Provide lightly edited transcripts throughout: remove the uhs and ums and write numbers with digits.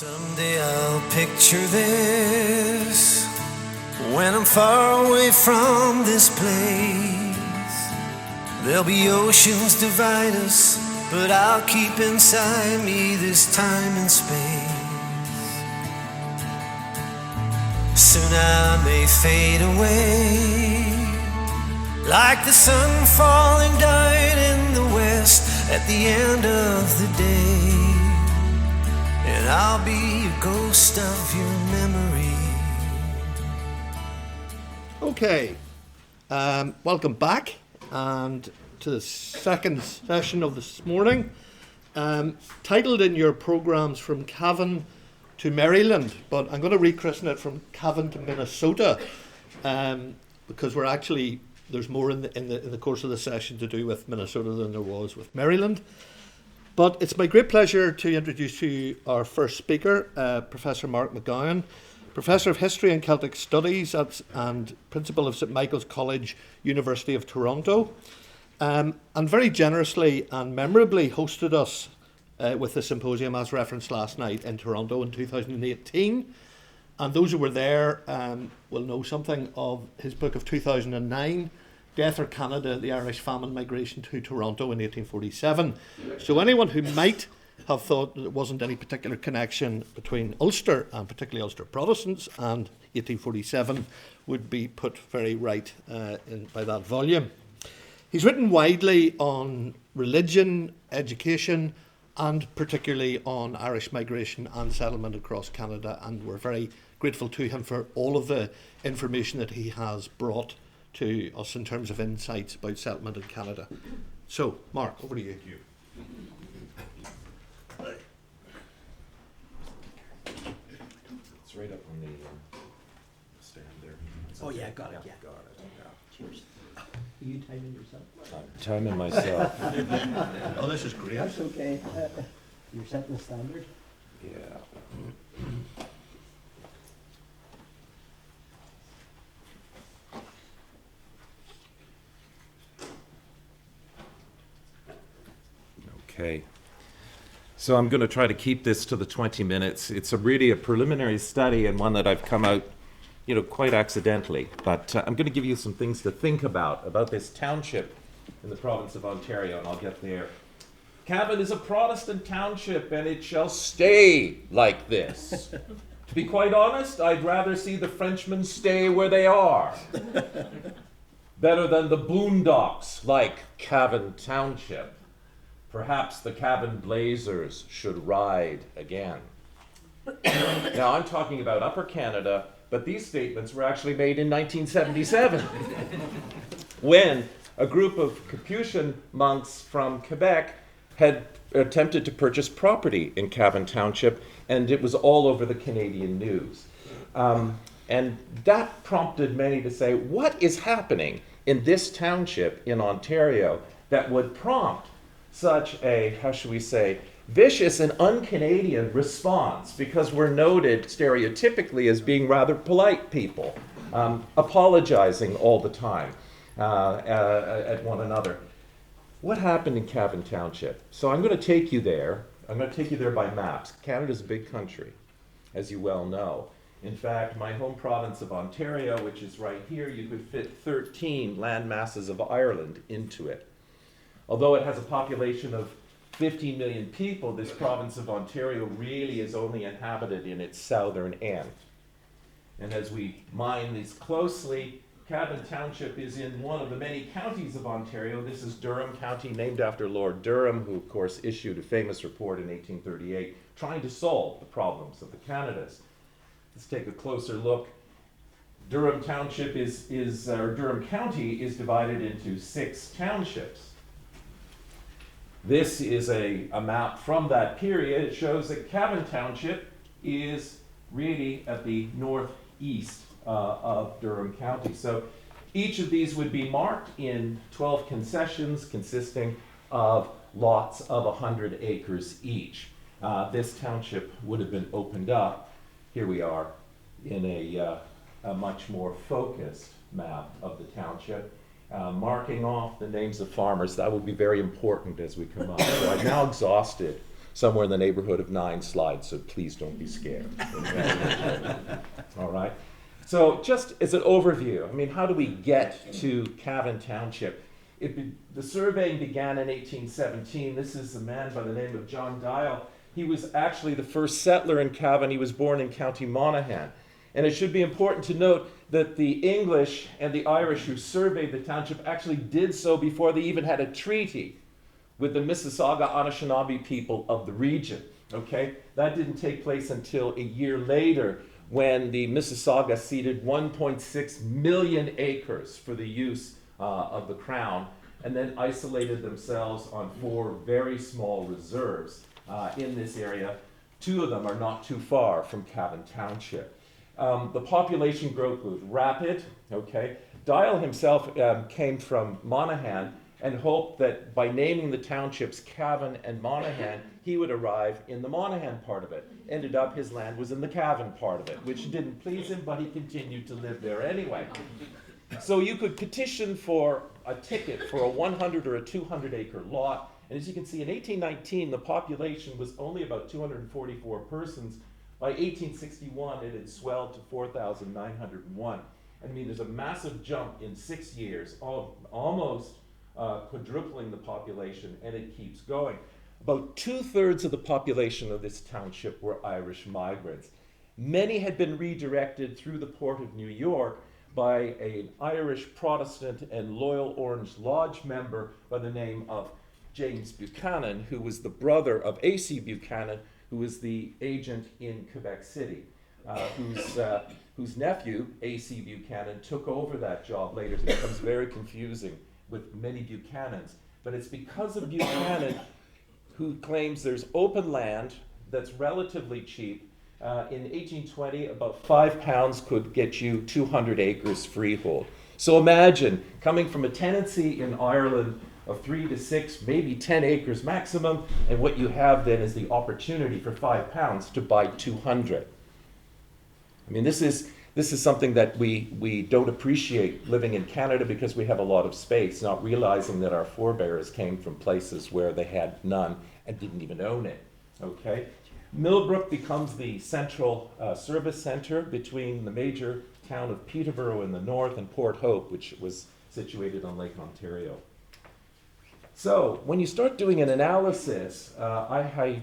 Someday I'll picture this when I'm far away from this place. There'll be oceans divide us, but I'll keep inside me this time and space. Soon I may fade away, like the sun falling down in the west at the end of the day. And I'll be a ghost of your memory. Okay, welcome back and to the second session of this morning. Titled in your programmes From Cavan to Maryland, but I'm going to rechristen it From Cavan to Minnesota, because there's more in the course of the session to do with Minnesota than there was with Maryland. But it's my great pleasure to introduce to you our first speaker, Professor Mark McGowan, Professor of History and Celtic Studies and Principal of St Michael's College, University of Toronto, and very generously and memorably hosted us with the Symposium, as referenced last night, in Toronto in 2018. And those who were there will know something of his book of 2009, Death or Canada, the Irish Famine Migration to Toronto in 1847. So anyone who might have thought that there wasn't any particular connection between Ulster, and particularly Ulster Protestants, and 1847 would be put very right by that volume. He's written widely on religion, education, and particularly on Irish migration and settlement across Canada, and we're very grateful to him for all of the information that he has brought to us in terms of insights about settlement in Canada. So, Mark, over to you. It's right up on the stand there. Oh yeah, got it. Yeah. Got it. Yeah. Cheers. Are you timing yourself? I'm timing myself. Oh, this is great. That's okay. You're setting the standard. Yeah. Okay. So I'm going to try to keep this to the 20 minutes. It's really a preliminary study and one that I've come out, quite accidentally. But I'm going to give you some things to think about this township in the province of Ontario, and I'll get there. Cavan is a Protestant township, and it shall stay like this. To be quite honest, I'd rather see the Frenchmen stay where they are. Better than the boondocks like Cavan Township. Perhaps the Cavan Blazers should ride again. Now, I'm talking about Upper Canada, but these statements were actually made in 1977, when a group of Capuchin monks from Quebec had attempted to purchase property in Cavan Township, and it was all over the Canadian news. And that prompted many to say, what is happening in this township in Ontario that would prompt such a, vicious and un-Canadian response, because we're noted stereotypically as being rather polite people, apologizing all the time at one another. What happened in Cavan Township? So I'm going to take you there. I'm going to take you there by maps. Canada's a big country, as you well know. In fact, my home province of Ontario, which is right here, you could fit 13 land masses of Ireland into it. Although it has a population of 15 million people, this province of Ontario really is only inhabited in its southern end. And as we mine these closely, Cavan Township is in one of the many counties of Ontario. This is Durham County, named after Lord Durham, who of course issued a famous report in 1838 trying to solve the problems of the Canadas. Let's take a closer look. Durham Township Durham County is divided into 6 townships. This is a map from that period. It shows that Cavan Township is really at the northeast of Durham County. So each of these would be marked in 12 concessions consisting of lots of 100 acres each. This township would have been opened up. Here we are in a much more focused map of the township. Marking off the names of farmers. That would be very important as we come up. So I've now exhausted somewhere in the neighborhood of 9 slides, so please don't be scared. All right. So just as an overview, I mean, how do we get to Cavan Township? The surveying began in 1817. This is a man by the name of John Dial. He was actually the first settler in Cavan. He was born in County Monaghan. And it should be important to note that the English and the Irish who surveyed the township actually did so before they even had a treaty with the Mississauga Anishinaabe people of the region. Okay? That didn't take place until a year later, when the Mississauga ceded 1.6 million acres for the use of the Crown, and then isolated themselves on 4 very small reserves in this area. 2 of them are not too far from Cavan Township. The population growth was rapid. Okay, Dial himself came from Monaghan and hoped that by naming the townships Cavan and Monaghan, he would arrive in the Monaghan part of it. Ended up, his land was in the Cavan part of it, which didn't please him, but he continued to live there anyway. So you could petition for a ticket for a 100 or a 200 acre lot. And as you can see, in 1819, the population was only about 244 persons. By 1861, it had swelled to 4,901. I mean, there's a massive jump in 6 years, almost quadrupling the population, and it keeps going. About 2/3 of the population of this township were Irish migrants. Many had been redirected through the port of New York by an Irish Protestant and loyal Orange Lodge member by the name of James Buchanan, who was the brother of A.C. Buchanan, who was the agent in Quebec City, whose nephew, A.C. Buchanan, took over that job later. So it becomes very confusing with many Buchanans. But it's because of Buchanan, who claims there's open land that's relatively cheap. In 1820, about £5 could get you 200 acres freehold. So imagine coming from a tenancy in Ireland of 3 to 6, maybe 10 acres maximum, and what you have then is the opportunity for £5 to buy 200. I mean, this is something that we don't appreciate living in Canada, because we have a lot of space, not realizing that our forebears came from places where they had none and didn't even own it. Okay? Millbrook becomes the central service center between the major town of Peterborough in the north and Port Hope, which was situated on Lake Ontario. So when you start doing an analysis, I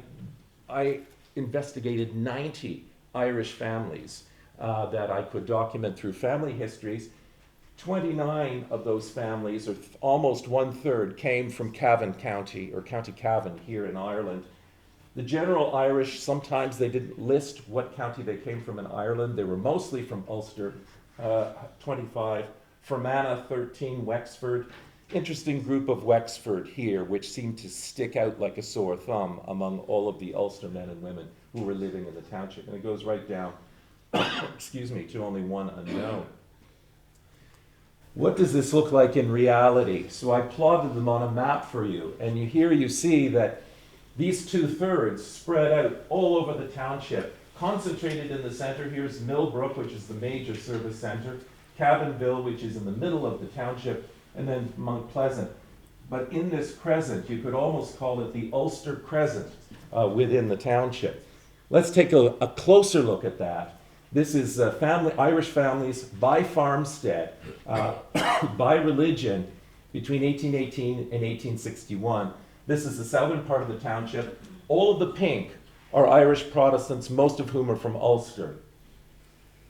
investigated 90 Irish families that I could document through family histories. 29 of those families, or almost 1/3, came from Cavan County, or County Cavan here in Ireland. The general Irish, sometimes they didn't list what county they came from in Ireland. They were mostly from Ulster, 25, Fermanagh, 13, Wexford. Interesting group of Wexford here, which seemed to stick out like a sore thumb among all of the Ulster men and women who were living in the township. And it goes right down, excuse me, to only one unknown. What does this look like in reality? So I plotted them on a map for you, and here you see that these 2/3 spread out all over the township. Concentrated in the center, here's Millbrook, which is the major service center, Cavanville, which is in the middle of the township, and then Mount Pleasant. But in this crescent, you could almost call it the Ulster Crescent within the township. Let's take a closer look at that. This is Irish families by farmstead, by religion, between 1818 and 1861. This is the southern part of the township. All of the pink are Irish Protestants, most of whom are from Ulster.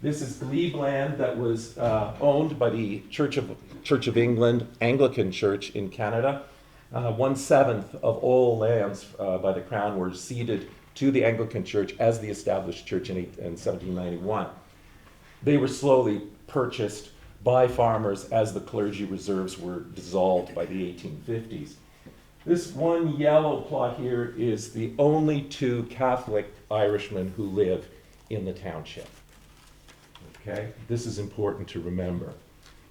This is glebe land that was owned by the Church of England, Anglican Church in Canada. 1/7 of all lands by the Crown were ceded to the Anglican Church as the established church in 1791. They were slowly purchased by farmers as the clergy reserves were dissolved by the 1850s. This one yellow plot here is the only 2 Catholic Irishmen who live in the township. Okay, this is important to remember.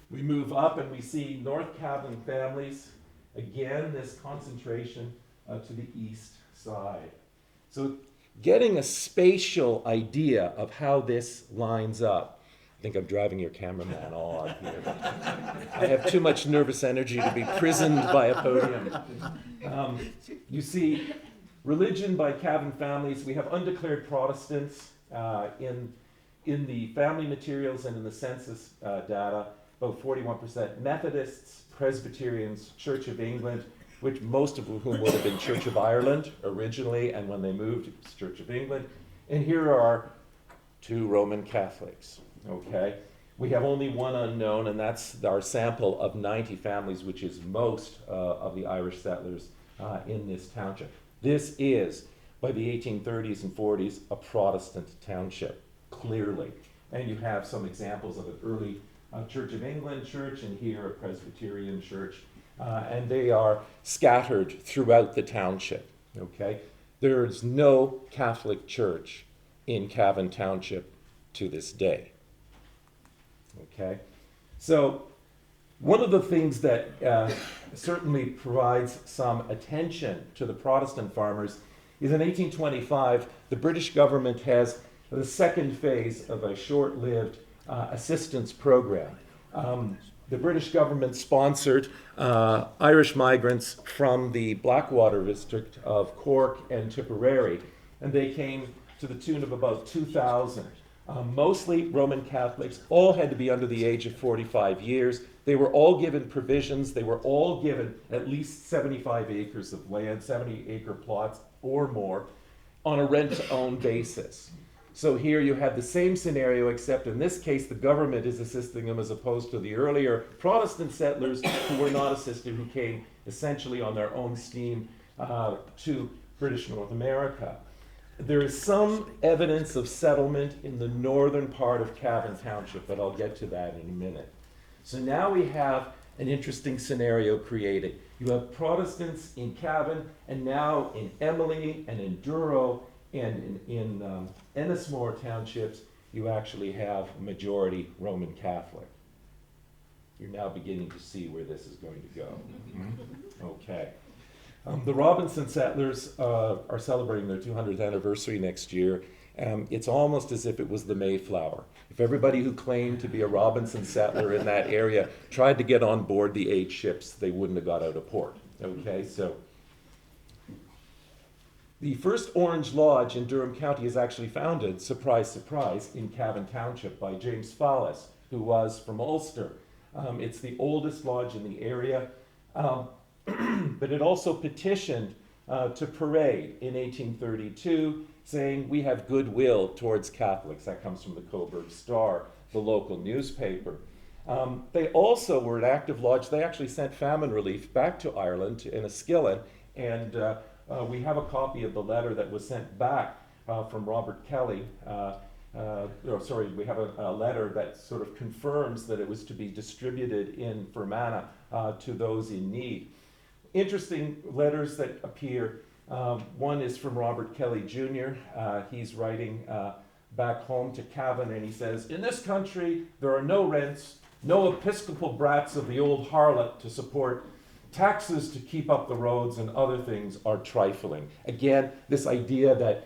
We move up and we see North Cavan families. Again, this concentration to the east side. So getting a spatial idea of how this lines up. I think I'm driving your cameraman odd here. I have too much nervous energy to be prisoned by a podium. You see Religion by Cavan families, we have undeclared Protestants in the family materials and in the census data, about 41%. Methodists, Presbyterians, Church of England, which most of whom would have been Church of Ireland originally, and when they moved, it was Church of England. And here are 2 Roman Catholics, okay? We have only one unknown, and that's our sample of 90 families, which is most of the Irish settlers in this township. This is, by the 1830s and 40s, a Protestant township, clearly. And you have some examples of an early Church of England church, and here a Presbyterian church. And they are scattered throughout the township, okay? There's no Catholic church in Cavan Township to this day, okay? So one of the things that certainly provides some attention to the Protestant farmers is in 1825, the British government has the second phase of a short-lived assistance program. The British government sponsored Irish migrants from the Blackwater district of Cork and Tipperary, and they came to the tune of about 2,000. Mostly Roman Catholics, all had to be under the age of 45 years. They were all given provisions. They were all given at least 75 acres of land, 70-acre plots or more, on a rent-to-own basis. So here you have the same scenario, except in this case the government is assisting them as opposed to the earlier Protestant settlers who were not assisted, who came essentially on their own steam to British North America. There is some evidence of settlement in the northern part of Cavan Township, but I'll get to that in a minute. So now we have an interesting scenario created. You have Protestants in Cavan, and now in Emily and in Douro and in Ennismore townships, you actually have a majority Roman Catholic. You're now beginning to see where this is going to go. Okay. The Robinson settlers are celebrating their 200th anniversary next year. It's almost as if it was the Mayflower. If everybody who claimed to be a Robinson settler in that area tried to get on board the 8 ships, they wouldn't have got out of port. Okay, so the first Orange Lodge in Durham County is actually founded, surprise, surprise, in Cavan Township by James Fallis, who was from Ulster. It's the oldest lodge in the area, but it also petitioned to parade in 1832, saying we have goodwill towards Catholics. That comes from the Coburg Star, the local newspaper. They also were an active lodge. They actually sent famine relief back to Ireland in a skillet, and we have a copy of the letter that was sent back from Robert Kelly. We have a letter that sort of confirms that it was to be distributed in Fermanagh to those in need. Interesting letters that appear. One is from Robert Kelly Jr. He's writing back home to Cavan, and he says, "In this country there are no rents, no episcopal brats of the old harlot to support. Taxes to keep up the roads and other things are trifling." Again, this idea that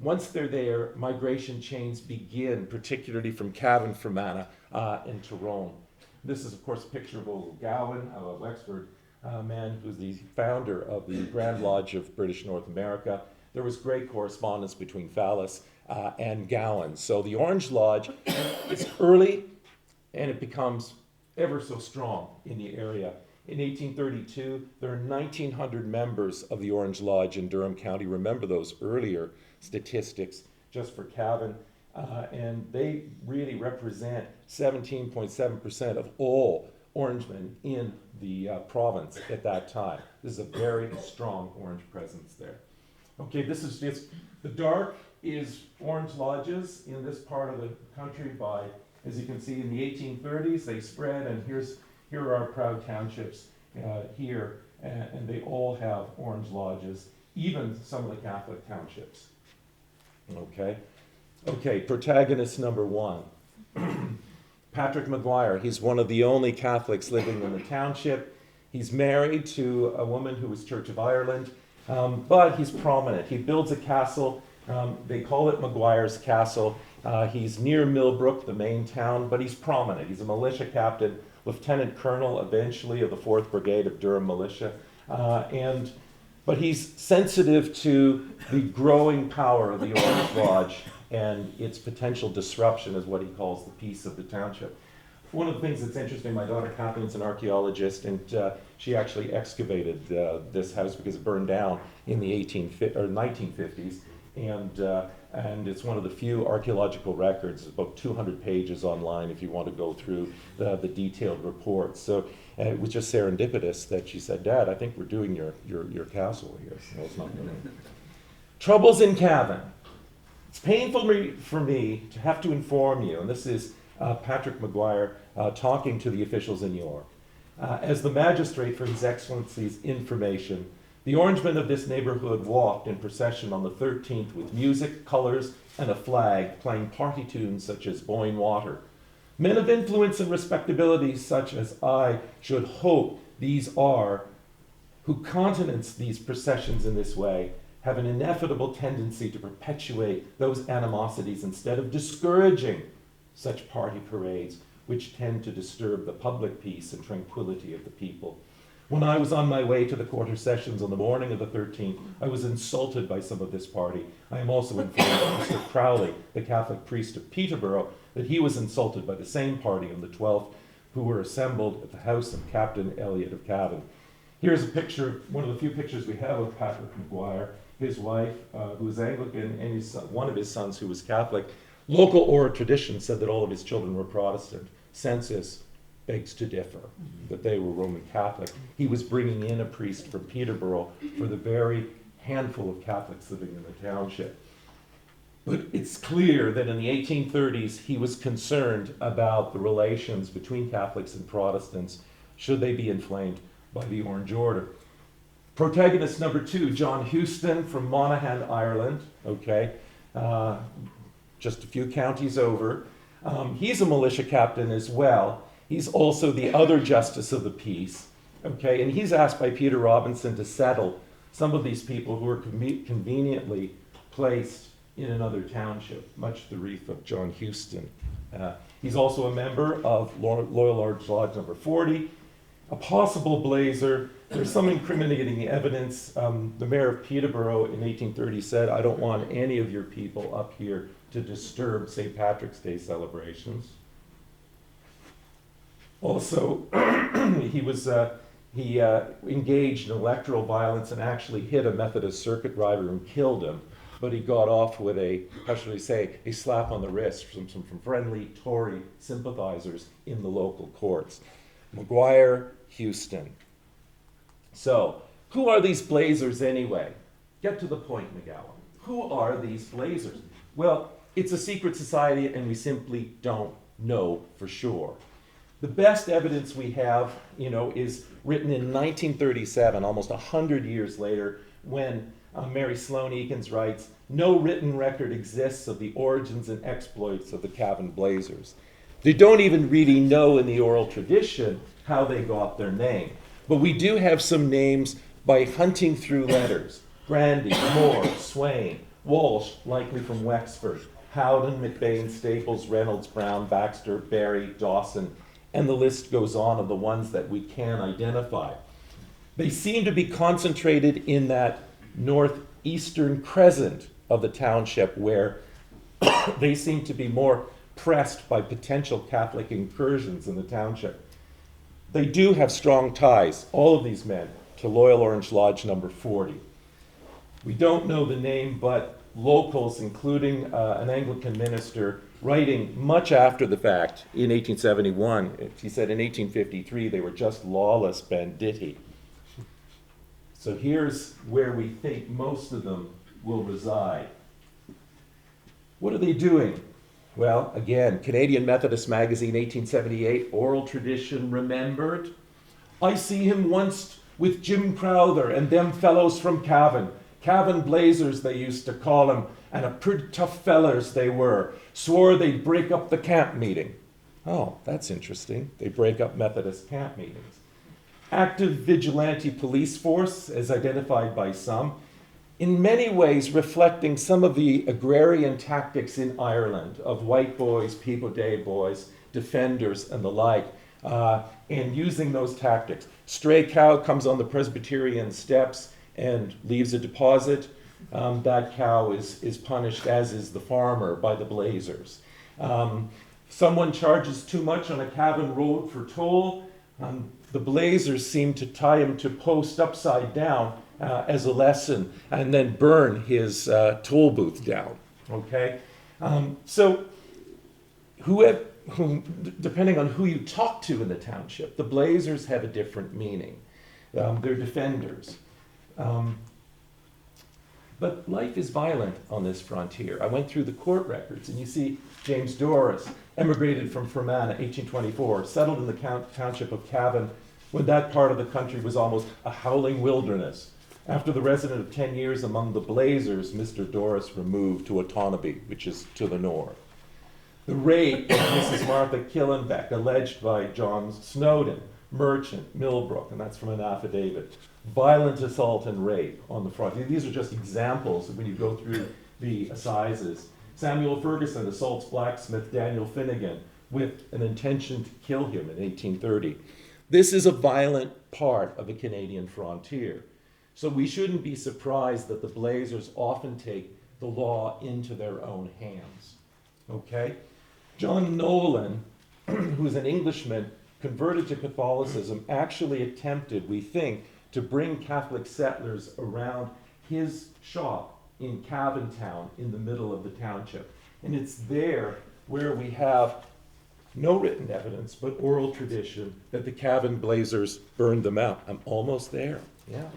once they're there, migration chains begin, particularly from Cavan, Fermanagh, and Tyrone. This is, of course, a picture of old Gowan, a Wexford man who's the founder of the Grand Lodge of British North America. There was great correspondence between Fallis and Gowan. So the Orange Lodge is early, and it becomes ever so strong in the area. In 1832, there are 1,900 members of the Orange Lodge in Durham County. Remember those earlier statistics just for Cavan. And they really represent 17.7% of all Orangemen in the province at that time. This is a very strong Orange presence there. Okay, this is just, the dark is Orange Lodges in this part of the country by, as you can see, in the 1830s, they spread, and here are our proud townships here, and they all have Orange Lodges, even some of the Catholic townships. Okay, protagonist number 1. Patrick Maguire. He's one of the only Catholics living in the township. He's married to a woman who was Church of Ireland, but he's prominent. He builds a castle. They call it Maguire's Castle. He's near Millbrook, the main town, but he's prominent. He's a militia captain, lieutenant colonel eventually of the 4th Brigade of Durham Militia. And but he's sensitive to the growing power of the Orange Lodge and its potential disruption, is what he calls the peace of the township. One of the things that's interesting, my daughter Cathleen's an archaeologist, and she actually excavated this house because it burned down in the 1950s, and it's one of the few archaeological records, about 200 pages online if you want to go through the detailed reports. So it was just serendipitous that she said, "Dad, I think we're doing your castle here." No, it's not doing it. Troubles in Cavan. It's painful for me to have to inform you, and this is Patrick Maguire talking to the officials in York. As the magistrate for His Excellency's information, the Orangemen of this neighborhood walked in procession on the 13th with music, colors, and a flag, playing party tunes such as Boyne Water. Men of influence and respectability such as I should hope these are, who countenance these processions in this way, have an inevitable tendency to perpetuate those animosities instead of discouraging such party parades, which tend to disturb the public peace and tranquility of the people. When I was on my way to the quarter sessions on the morning of the 13th, I was insulted by some of this party. I am also informed by Mr. Crowley, the Catholic priest of Peterborough, that he was insulted by the same party on the 12th, who were assembled at the house of Captain Elliot of Cavan. Here's a picture, one of the few pictures we have of Patrick Maguire, his wife, who was Anglican, and his son, one of his sons who was Catholic. Local oral tradition said that all of his children were Protestant. Census begs to differ, that they were Roman Catholic. He was bringing in a priest from Peterborough for the very handful of Catholics living in the township. But it's clear that in the 1830s, he was concerned about the relations between Catholics and Protestants, should they be inflamed by the Orange Order. Protagonist number 2, John Houston from Monaghan, Ireland, okay, just a few counties over. He's a militia captain as well. He's also the other justice of the peace, okay, and he's asked by Peter Robinson to settle some of these people who are conveniently placed in another township, much to the grief of John Houston. He's also a member of Loyal Orange Lodge number 40, a possible blazer. There's some incriminating evidence. The mayor of Peterborough in 1830 said, "I don't want any of your people up here to disturb St. Patrick's Day celebrations." Also, he engaged in electoral violence and actually hit a Methodist circuit rider and killed him. But he got off with a slap on the wrist from friendly Tory sympathizers in the local courts. Maguire, Houston. So, who are these blazers anyway? Get to the point, McGowan. Who are these blazers? Well, it's a secret society and we simply don't know for sure. The best evidence we have, is written in 1937, almost 100 years later, when Mary Sloan Eakins writes, "No written record exists of the origins and exploits of the Cavan Blazers. They don't even really know in the oral tradition how they got their name. But we do have some names by hunting through letters. Grandy, Moore, Swain, Walsh, likely from Wexford, Howden, McBain, Staples, Reynolds, Brown, Baxter, Barry, Dawson, and the list goes on of the ones that we can identify. They seem to be concentrated in that northeastern crescent of the township where they seem to be more pressed by potential Catholic incursions in the township. They do have strong ties, all of these men, to Loyal Orange Lodge number 40. We don't know the name, but locals, including an Anglican minister, writing much after the fact in 1871, he said in 1853 they were just lawless banditti. So here's where we think most of them will reside. What are they doing? Well, again, Canadian Methodist Magazine, 1878, oral tradition remembered. "I see him once with Jim Crowther and them fellows from Cavan. Cavan Blazers, they used to call them, and a pretty tough fellers they were. Swore they'd break up the camp meeting." Oh, that's interesting. They break up Methodist camp meetings. Active vigilante police force, as identified by some, in many ways reflecting some of the agrarian tactics in Ireland of white boys, People Day boys, defenders, and the like, and using those tactics. Stray cow comes on the Presbyterian steps and leaves a deposit, that cow is punished, as is the farmer, by the Blazers. Someone charges too much on a Cavan road for toll. The Blazers seem to tie him to post upside down as a lesson, and then burn his toll booth down. Okay, so depending on who you talk to in the township, the Blazers have a different meaning. They're defenders. But life is violent on this frontier. I went through the court records, and you see James Doris emigrated from Fermanagh, 1824, settled in the township of Cavan when that part of the country was almost a howling wilderness. After the resident of 10 years among the Blazers, Mr. Doris removed to Otonabee, which is to the north. The rape of Mrs. Martha Killenbeck, alleged by John Snowden, merchant, Millbrook, and that's from an affidavit. Violent assault and rape on the front. These are just examples when you go through the assizes. Samuel Ferguson assaults blacksmith Daniel Finnegan with an intention to kill him in 1830. This is a violent part of the Canadian frontier. So we shouldn't be surprised that the Blazers often take the law into their own hands. Okay? John Nolan, who's an Englishman, converted to Catholicism, actually attempted, we think, to bring Catholic settlers around his shop in Cavan town in the middle of the township. And it's there where we have no written evidence, but oral tradition that the Cavan Blazers burned them out. I'm almost there. Yeah.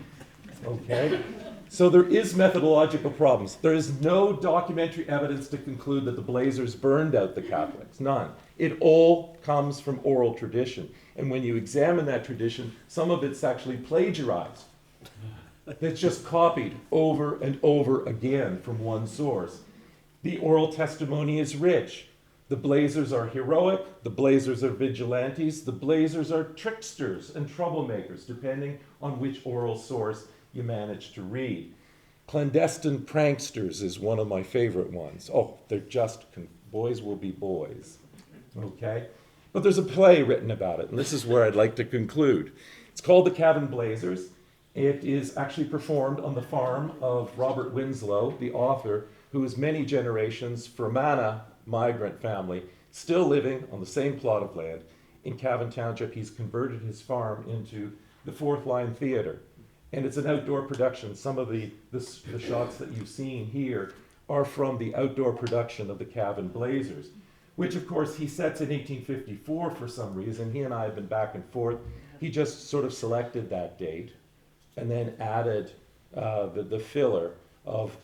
Okay. So there is methodological problems. There is no documentary evidence to conclude that the Blazers burned out the Catholics. None. It all comes from oral tradition. And when you examine that tradition, some of it's actually plagiarized. It's just copied over and over again from one source. The oral testimony is rich. The Blazers are heroic. The Blazers are vigilantes. The Blazers are tricksters and troublemakers, depending on which oral source you manage to read. Clandestine pranksters is one of my favorite ones. Oh, they're just, boys will be boys. Okay? But there's a play written about it, and this is where I'd like to conclude. It's called The Cavan Blazers. It is actually performed on the farm of Robert Winslow, the author, who is many generations Fermanagh migrant family, still living on the same plot of land. In Cavan Township, he's converted his farm into the Fourth Line Theatre. And it's an outdoor production. Some of the shots that you've seen here are from the outdoor production of the Cavan Blazers, which of course he sets in 1854 for some reason. He and I have been back and forth. He just sort of selected that date and then added the filler of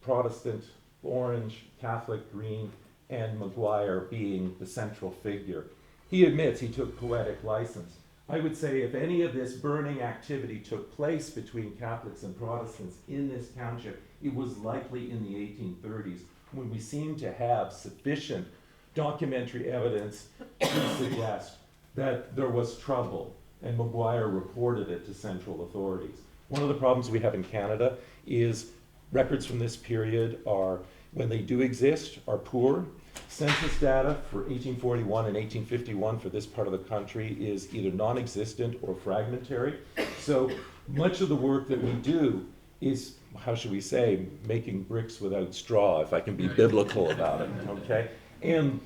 Protestant orange, Catholic green, and Maguire being the central figure. He admits he took poetic license. I would say if any of this burning activity took place between Catholics and Protestants in this township, it was likely in the 1830s, when we seem to have sufficient documentary evidence to suggest that there was trouble, and Maguire reported it to central authorities. One of the problems we have in Canada is records from this period are, when they do exist, are poor. Census data for 1841 and 1851 for this part of the country is either non-existent or fragmentary. So much of the work that we do is, how should we say, making bricks without straw, if I can be biblical about it, okay? And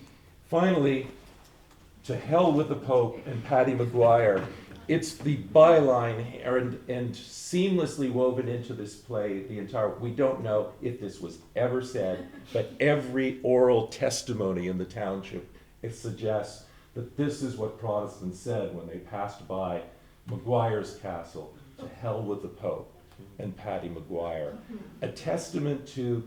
finally, to hell with the Pope and Paddy Maguire. It's the byline and seamlessly woven into this play, we don't know if this was ever said, but every oral testimony in the township, it suggests that this is what Protestants said when they passed by Maguire's castle. To hell with the Pope and Paddy Maguire. A testament to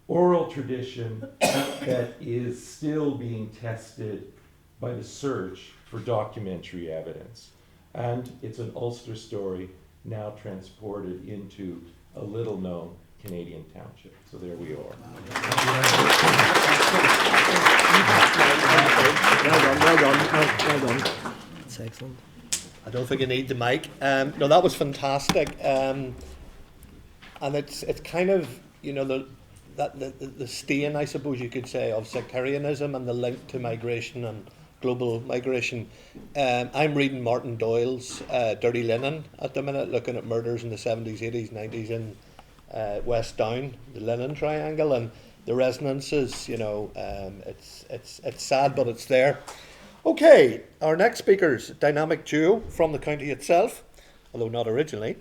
oral tradition that is still being tested by the search for documentary evidence. And it's an Ulster story now transported into a little-known Canadian township. So there we are. Well done. That's excellent. I don't think you need the mic. No, that was fantastic. And it's kind of, you know, the stain, I suppose you could say, of sectarianism and the link to migration and global migration. I'm reading Martin Doyle's Dirty Linen at the minute, looking at murders in the 70s, 80s, 90s in West Down, the Linen Triangle, and the resonances. It's sad, but it's there. Okay, our next speaker's dynamic duo from the county itself, although not originally.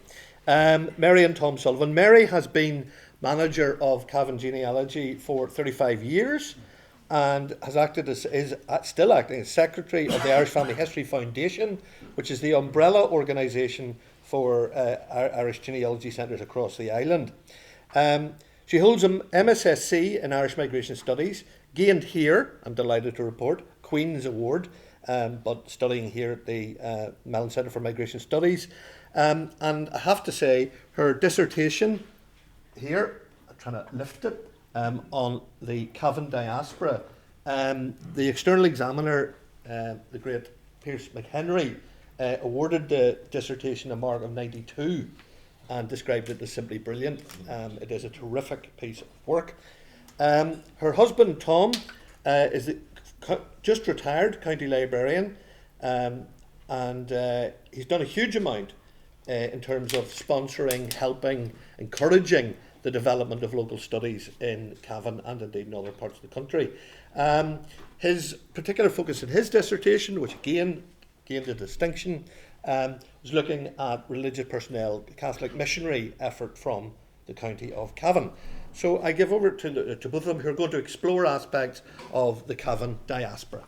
Mary and Tom Sullivan. Mary has been manager of Cavan Genealogy for 35 years and has acted is still acting as secretary of the Irish Family History Foundation, which is the umbrella organisation for Irish genealogy centres across the island. She holds an MSSC in Irish Migration Studies, gained here, I'm delighted to report, Queen's Award, but studying here at the Mellon Centre for Migration Studies. And I have to say, her dissertation here, I'm trying to lift it, on the Cavan Diaspora. The external examiner, the great Pierce McHenry, awarded the dissertation a mark of 92 and described it as simply brilliant. It is a terrific piece of work. Her husband, Tom, is the just retired county librarian, and he's done a huge amount in terms of sponsoring, helping, encouraging the development of local studies in Cavan and indeed in other parts of the country. His particular focus in his dissertation, which again gained a distinction, was looking at religious personnel, Catholic missionary effort from the county of Cavan. So I give over to both of them who are going to explore aspects of the Cavan diaspora.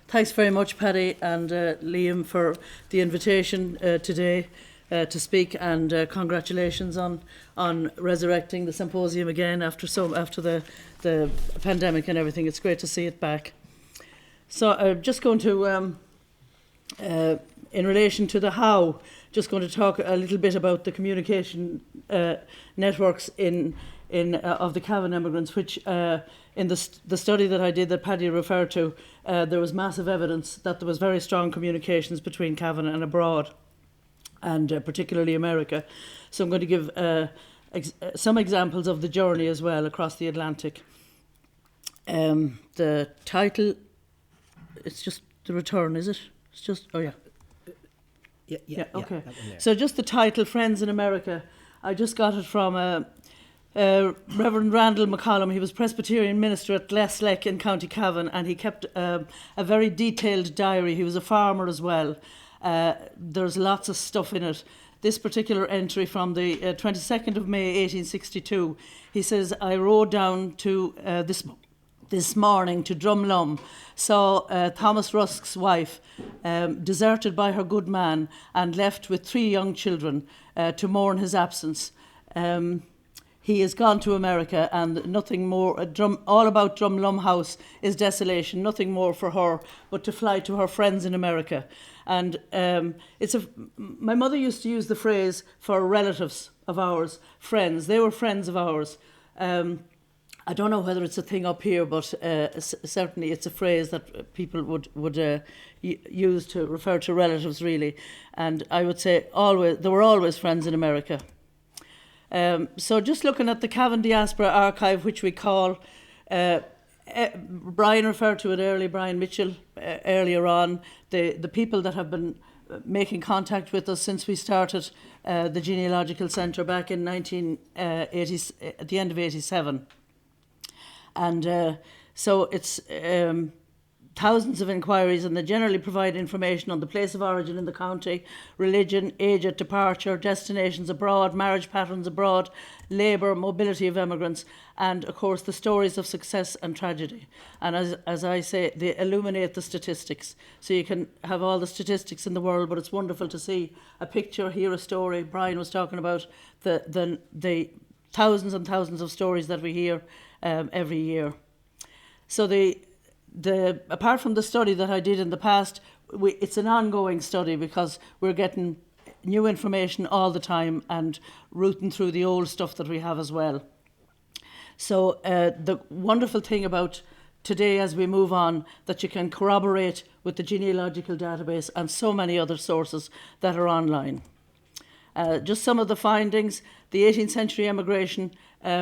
Thanks very much, Paddy and Liam, for the invitation today to speak, and congratulations on resurrecting the Symposium again after the pandemic and everything. It's great to see it back. So I'm just going to, in relation to the how, just going to talk a little bit about the communication networks of the Cavan immigrants, which in the study that I did that Paddy referred to, there was massive evidence that there was very strong communications between Cavan and abroad, and particularly America. So I'm going to give some examples of the journey as well across the Atlantic. The title, it's just the return, is it? It's just, oh yeah. Yeah, okay. So just the title, Friends in America. I just got it from Reverend Randall McCollum. He was Presbyterian minister at Lesleck in County Cavan, and he kept a very detailed diary. He was a farmer as well. There's lots of stuff in it. This particular entry from the 22nd of May 1862, he says, I rode down to this morning to Drumlum, saw Thomas Rusk's wife deserted by her good man and left with 3 young children to mourn his absence. He has gone to America, and nothing more, all about Drumlum House is desolation, nothing more for her but to fly to her friends in America. And my mother used to use the phrase for relatives of ours, friends. They were friends of ours. I don't know whether it's a thing up here, but certainly it's a phrase that people would use to refer to relatives, really. And I would say there were always friends in America. So just looking at the Cavan Diaspora Archive, which we call, Brian referred to it earlier, Brian Mitchell, earlier on, the people that have been making contact with us since we started the Genealogical Centre back in 1980, at the end of 87. And so it's thousands of inquiries, and they generally provide information on the place of origin in the county, religion, age at departure, destinations abroad, marriage patterns abroad, labour, mobility of immigrants, and of course the stories of success and tragedy. And as I say, they illuminate the statistics. So you can have all the statistics in the world, but it's wonderful to see a picture, hear a story. Brian was talking about the thousands and thousands of stories that we hear every year. So apart from the study that I did in the past, it's an ongoing study because we're getting new information all the time and rooting through the old stuff that we have as well. So the wonderful thing about today as we move on, that you can corroborate with the genealogical database and so many other sources that are online. Just some of the findings: the 18th century emigration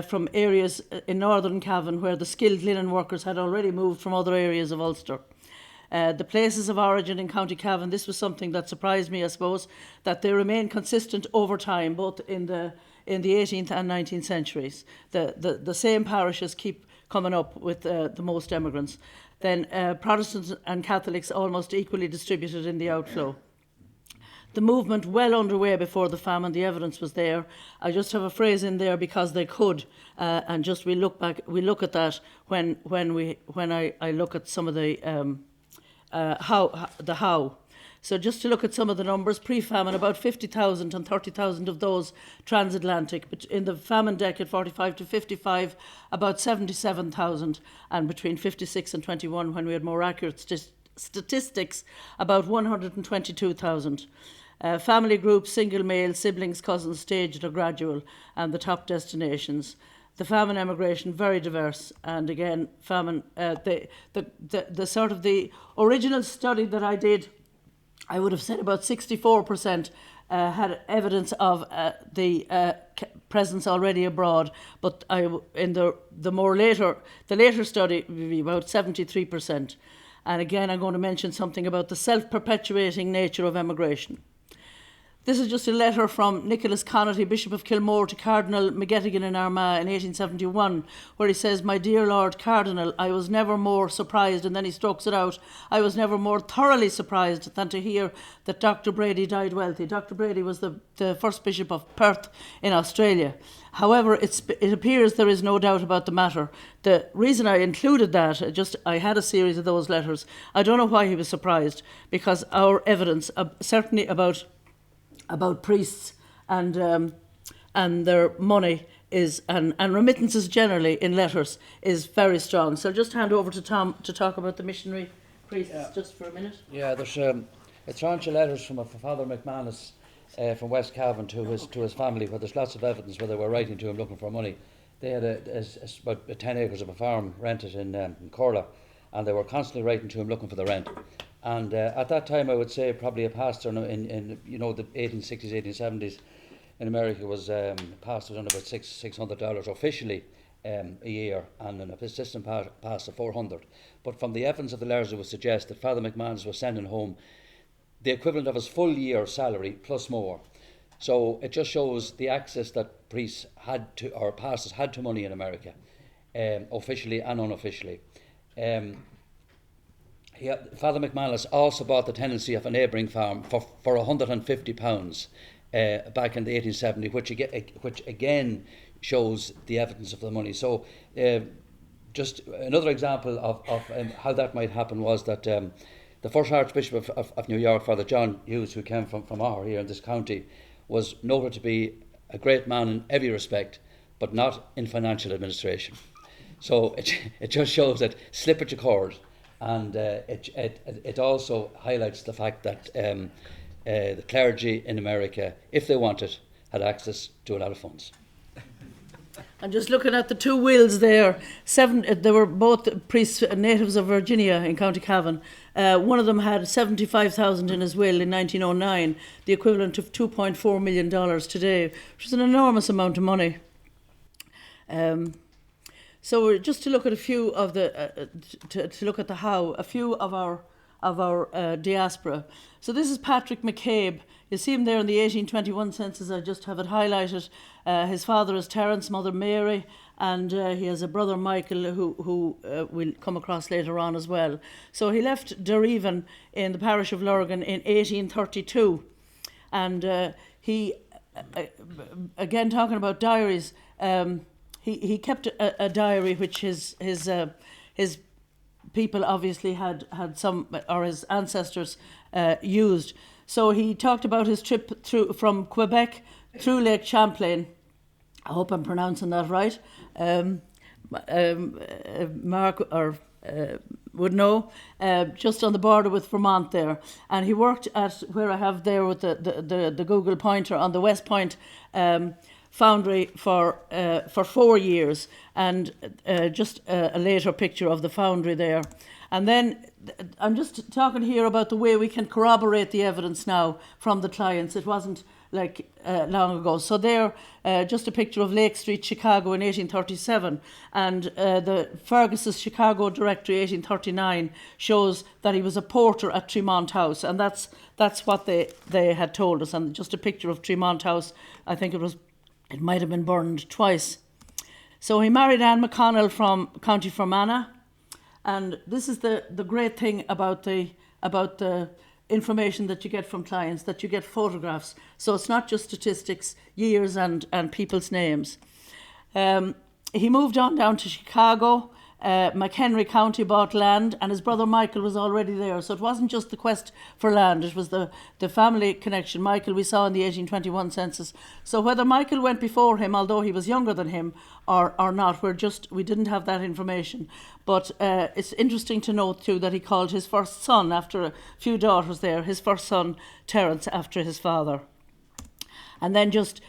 from areas in northern Cavan where the skilled linen workers had already moved from other areas of Ulster. The places of origin in County Cavan, this was something that surprised me, I suppose, that they remain consistent over time, both in the 18th and 19th centuries. The same parishes keep coming up with the most emigrants. Then Protestants and Catholics almost equally distributed in the outflow. The movement well underway before the famine, the evidence was there. I just have a phrase in there because they could, and just we look at that when I look at some of the how. So just to look at some of the numbers, pre-famine, about 50,000 and 30,000 of those transatlantic. But in the famine decade, 45 to 55, about 77,000, and between 56 and 21, when we had more accurate statistics, about 122,000. Family groups, single male, siblings, cousins, staged or gradual, and the top destinations. The famine emigration, very diverse, and again, famine. The sort of the original study that I did, I would have said about 64% had evidence of the presence already abroad, but in the later study, would be about 73%. And again, I'm going to mention something about the self-perpetuating nature of emigration. This is just a letter from Nicholas Connaughty, Bishop of Kilmore, to Cardinal McGettigan in Armagh in 1871, where he says, "My dear Lord Cardinal, I was never more surprised," and then he strokes it out, "I was never more thoroughly surprised than to hear that Dr. Brady died wealthy." Dr. Brady was the first Bishop of Perth in Australia. However, it appears there is no doubt about the matter. The reason I included that, I had a series of those letters. I don't know why he was surprised, because our evidence, certainly about priests and their money and remittances generally in letters, is very strong. So I'll just hand over to Tom to talk about the missionary priests just for a minute. Yeah, there's a tranche of letters from Father McManus from West Cavan to his family, where there's lots of evidence where they were writing to him looking for money. They had about 10 acres of a farm rented in Corla, and they were constantly writing to him looking for the rent. And at that time, I would say probably a pastor in the 1860s, 1870s in America was pastor on about $600 officially a year, and an assistant pastor $400. But from the evidence of the letters, it would suggest that Father McManus was sending home the equivalent of his full year salary plus more. So it just shows the access that priests had to, or pastors had to money in America, officially and unofficially. Father McManus also bought the tenancy of a neighbouring farm for £150 back in the 1870s, which again shows the evidence of the money. So just another example of how that might happen was that the first Archbishop of New York, Father John Hughes, who came from our here in this county, was noted to be a great man in every respect, but not in financial administration. So it just shows that slippage occurred. And it also highlights the fact that the clergy in America, if they wanted, had access to a lot of funds. And just looking at the two wills there, they were both priests, natives of Virginia in County Cavan. One of them had $75,000 in his will in 1909, the equivalent of $2.4 million today, which is an enormous amount of money. So just to look at a few of the, to look at the how, a few of our diaspora. So this is Patrick McCabe. You see him there in the 1821 census. I just have it highlighted. His father is Terence, mother Mary, and he has a brother Michael who we'll come across later on as well. So he left Derreven in the parish of Lurgan in 1832, and he, again talking about diaries, he kept a diary which his people obviously had some, or his ancestors used. So he talked about his trip from Quebec through Lake Champlain. I hope I'm pronouncing that right. Mark would know, just on the border with Vermont there. And he worked at where I have there with the Google pointer on the West Point Foundry for 4 years, and just a later picture of the foundry there. And then I'm just talking here about the way we can corroborate the evidence now from the clients. It wasn't like long ago. So there, just a picture of Lake Street, Chicago in 1837, and the Fergus's Chicago Directory 1839 shows that he was a porter at Tremont House, and that's what they had told us. And just a picture of Tremont House, I think it might have been burned twice. So he married Anne McConnell from County Fermanagh, and this is the great thing about the information that you get from clients, that you get photographs. So it's not just statistics, years and people's names. He moved on down to Chicago. McHenry County bought land, and his brother Michael was already there. So it wasn't just the quest for land, it was the family connection. Michael we saw in the 1821 census. So whether Michael went before him, although he was younger than him, or not, we didn't have that information. But it's interesting to note too that he called his first son, after a few daughters there, his first son Terence, after his father. And then just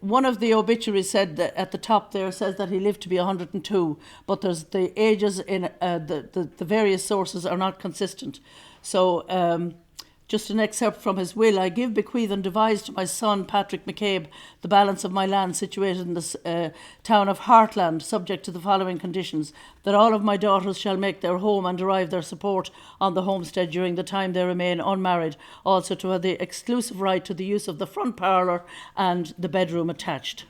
one of the obituaries said that at the top there says that he lived to be 102, but there's the ages in the various sources are not consistent. So just an excerpt from his will. I give, bequeath and devise to my son Patrick McCabe the balance of my land situated in the town of Heartland, subject to the following conditions: that all of my daughters shall make their home and derive their support on the homestead during the time they remain unmarried, also to have the exclusive right to the use of the front parlour and the bedroom attached.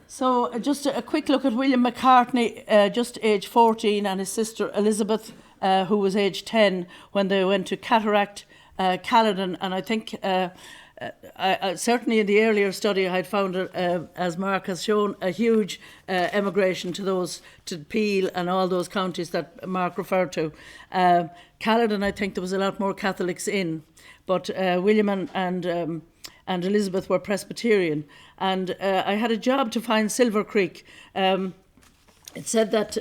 So just a quick look at William McCartney, just age 14, and his sister Elizabeth, who was age 10 when they went to Cataract, Caledon. And I think I certainly in the earlier study I had found, as Mark has shown, a huge emigration to Peel and all those counties that Mark referred to. Caledon, I think there was a lot more Catholics in, but William and Elizabeth were Presbyterian. And I had a job to find Silver Creek. It said that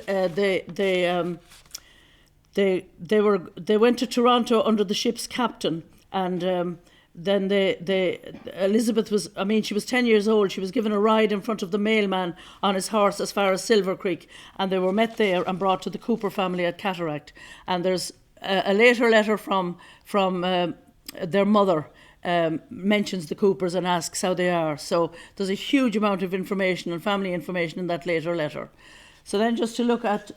they went to Toronto under the ship's captain, and then Elizabeth was, she was 10 years old. She was given a ride in front of the mailman on his horse as far as Silver Creek, and they were met there and brought to the Cooper family at Cataract. And there's a later letter from their mother mentions the Coopers and asks how they are. So there's a huge amount of information and family information in that later letter. So then just to look at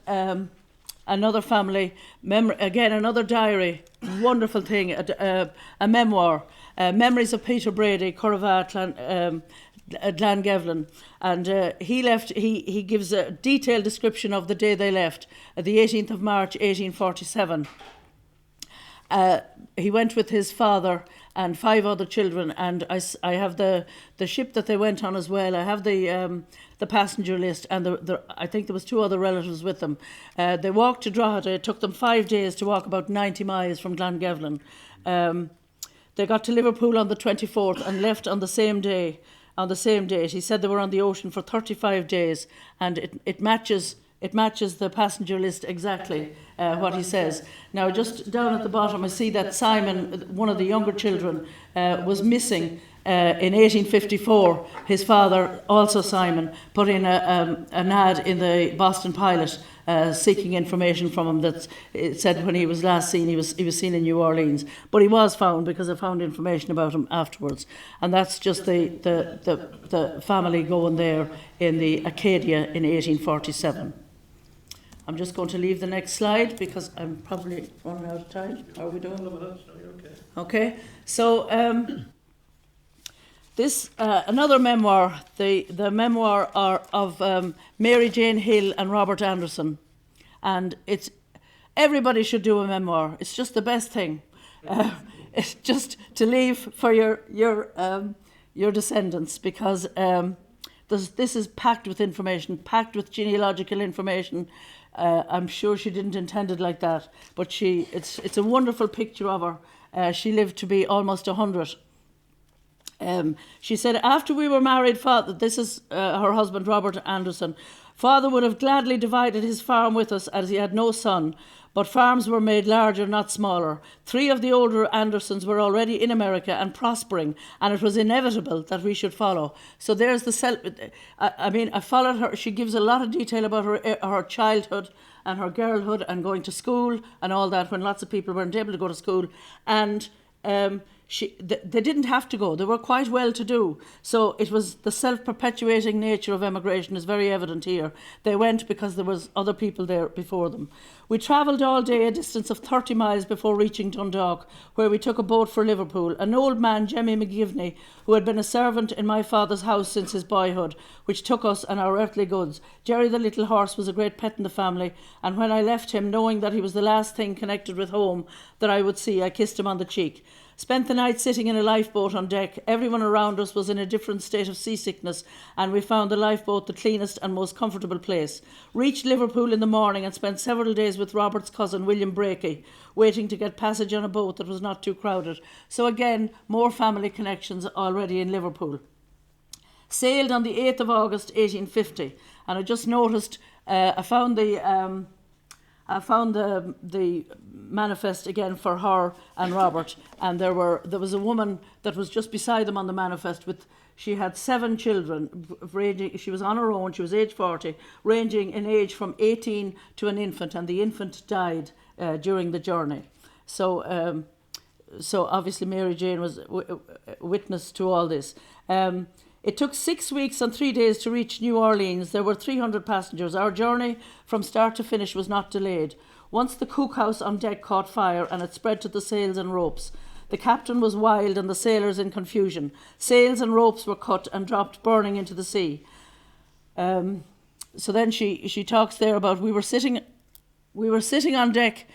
another family, again, another diary, wonderful thing, a memoir, Memories of Peter Brady, Curravat, Glangevlin. And he gives a detailed description of the day they left, the 18th of March, 1847. He went with his father and 5 other children, and I have the ship that they went on as well. I have the passenger list, and I think there was 2 other relatives with them. They walked to Drogheda. It took them 5 days to walk about 90 miles from Glangevlin. They got to Liverpool on the 24th and left on the same day. On the same date, he said they were on the ocean for 35 days, and it matches the passenger list exactly what he says. Now, just down at the bottom, I see that Simon, one of the younger children, was missing in 1854. His father, also Simon, put in an ad in the Boston Pilot seeking information from him. That it said when he was last seen, he was seen in New Orleans, but he was found because I found information about him afterwards. And that's just the family going there in the Acadia in 1847. I'm just going to leave the next slide because I'm probably running out of time. Are we doing? Okay. So this another memoir. The memoir of Mary Jane Hill and Robert Anderson, and everybody should do a memoir. It's just the best thing. It's just to leave for your descendants, because this is packed with information, packed with genealogical information. I'm sure she didn't intend it like that, but it's a wonderful picture of her. She lived to be almost 100. She said, after we were married, Father, this is her husband, Robert Anderson, Father would have gladly divided his farm with us as he had no son, but farms were made larger, not smaller. 3 of the older Andersons were already in America and prospering, and it was inevitable that we should follow. So there's I followed her. She gives a lot of detail about her childhood and her girlhood and going to school and all that when lots of people weren't able to go to school. And they didn't have to go. They were quite well to do. So it was the self-perpetuating nature of emigration is very evident here. They went because there was other people there before them. We travelled all day a distance of 30 miles before reaching Dundalk, where we took a boat for Liverpool. An old man, Jemmy McGivney, who had been a servant in my father's house since his boyhood, which took us and our earthly goods. Jerry the little horse was a great pet in the family, and when I left him, knowing that he was the last thing connected with home that I would see, I kissed him on the cheek. Spent the night sitting in a lifeboat on deck. Everyone around us was in a different state of seasickness, and we found the lifeboat the cleanest and most comfortable place. Reached Liverpool in the morning and spent several days with Robert's cousin, William Brakey, waiting to get passage on a boat that was not too crowded. So again, more family connections already in Liverpool. Sailed on the 8th of August 1850, and I just noticed, I found the manifest again for her and Robert, and there was a woman that was just beside them on the manifest she had 7 children, ranging, she was on her own, she was age 40, ranging in age from 18 to an infant, and the infant died during the journey. So obviously Mary Jane was witness to all this. It took 6 weeks and 3 days to reach New Orleans. There were 300 passengers. Our journey from start to finish was not delayed. Once the cookhouse on deck caught fire and it spread to the sails and ropes. The captain was wild and the sailors in confusion. Sails and ropes were cut and dropped burning into the sea. So then she talks there about we were sitting on deck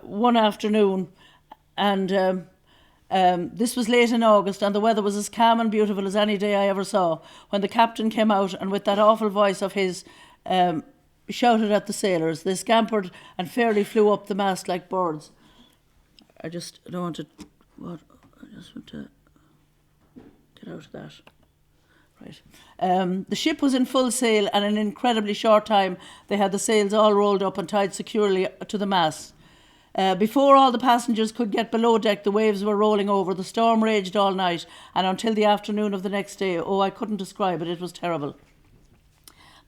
one afternoon, and this was late in August, and the weather was as calm and beautiful as any day I ever saw, when the captain came out and with that awful voice of his shouted at the sailors. They scampered and fairly flew up the mast like birds. I just want to get out of that. Right. The ship was in full sail, and in an incredibly short time they had the sails all rolled up and tied securely to the mast. Before all the passengers could get below deck, the waves were rolling over. The storm raged all night and until the afternoon of the next day. Oh, I couldn't describe it. It was terrible.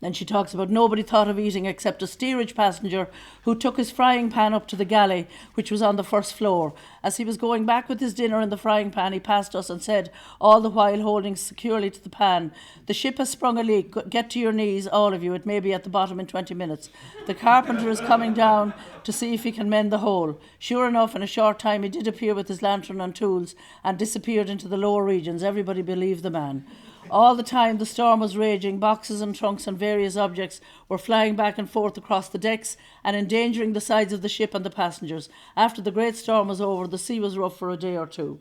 Then she talks about nobody thought of eating except a steerage passenger who took his frying pan up to the galley, which was on the first floor. As he was going back with his dinner in the frying pan, he passed us and said, all the while holding securely to the pan, "The ship has sprung a leak. Get to your knees, all of you. It may be at the bottom in 20 minutes. The carpenter is coming down to see if he can mend the hole." Sure enough, in a short time he did appear with his lantern and tools and disappeared into the lower regions. Everybody believed the man. All the time the storm was raging, boxes and trunks and various objects were flying back and forth across the decks and endangering the sides of the ship and the passengers. After the great storm was over, the sea was rough for a day or two.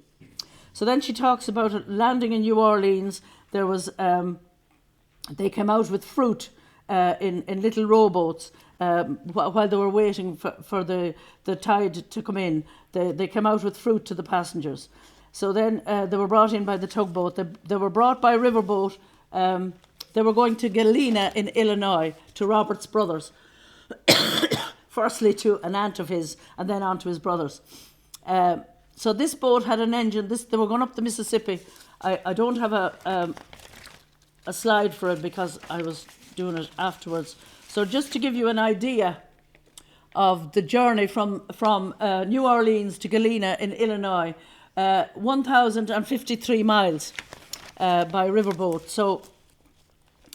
So then she talks about landing in New Orleans. There was, they came out with fruit in little rowboats while they were waiting for the tide to come in. They came out with fruit to the passengers. So then they were brought in by the tugboat. They were brought by riverboat. They were going to Galena in Illinois to Robert's brothers. Firstly to an aunt of his and then on to his brothers. So this boat had an engine. They were going up the Mississippi. I don't have a slide for it because I was doing it afterwards. So just to give you an idea of the journey from New Orleans to Galena in Illinois, 1,053 miles by riverboat. So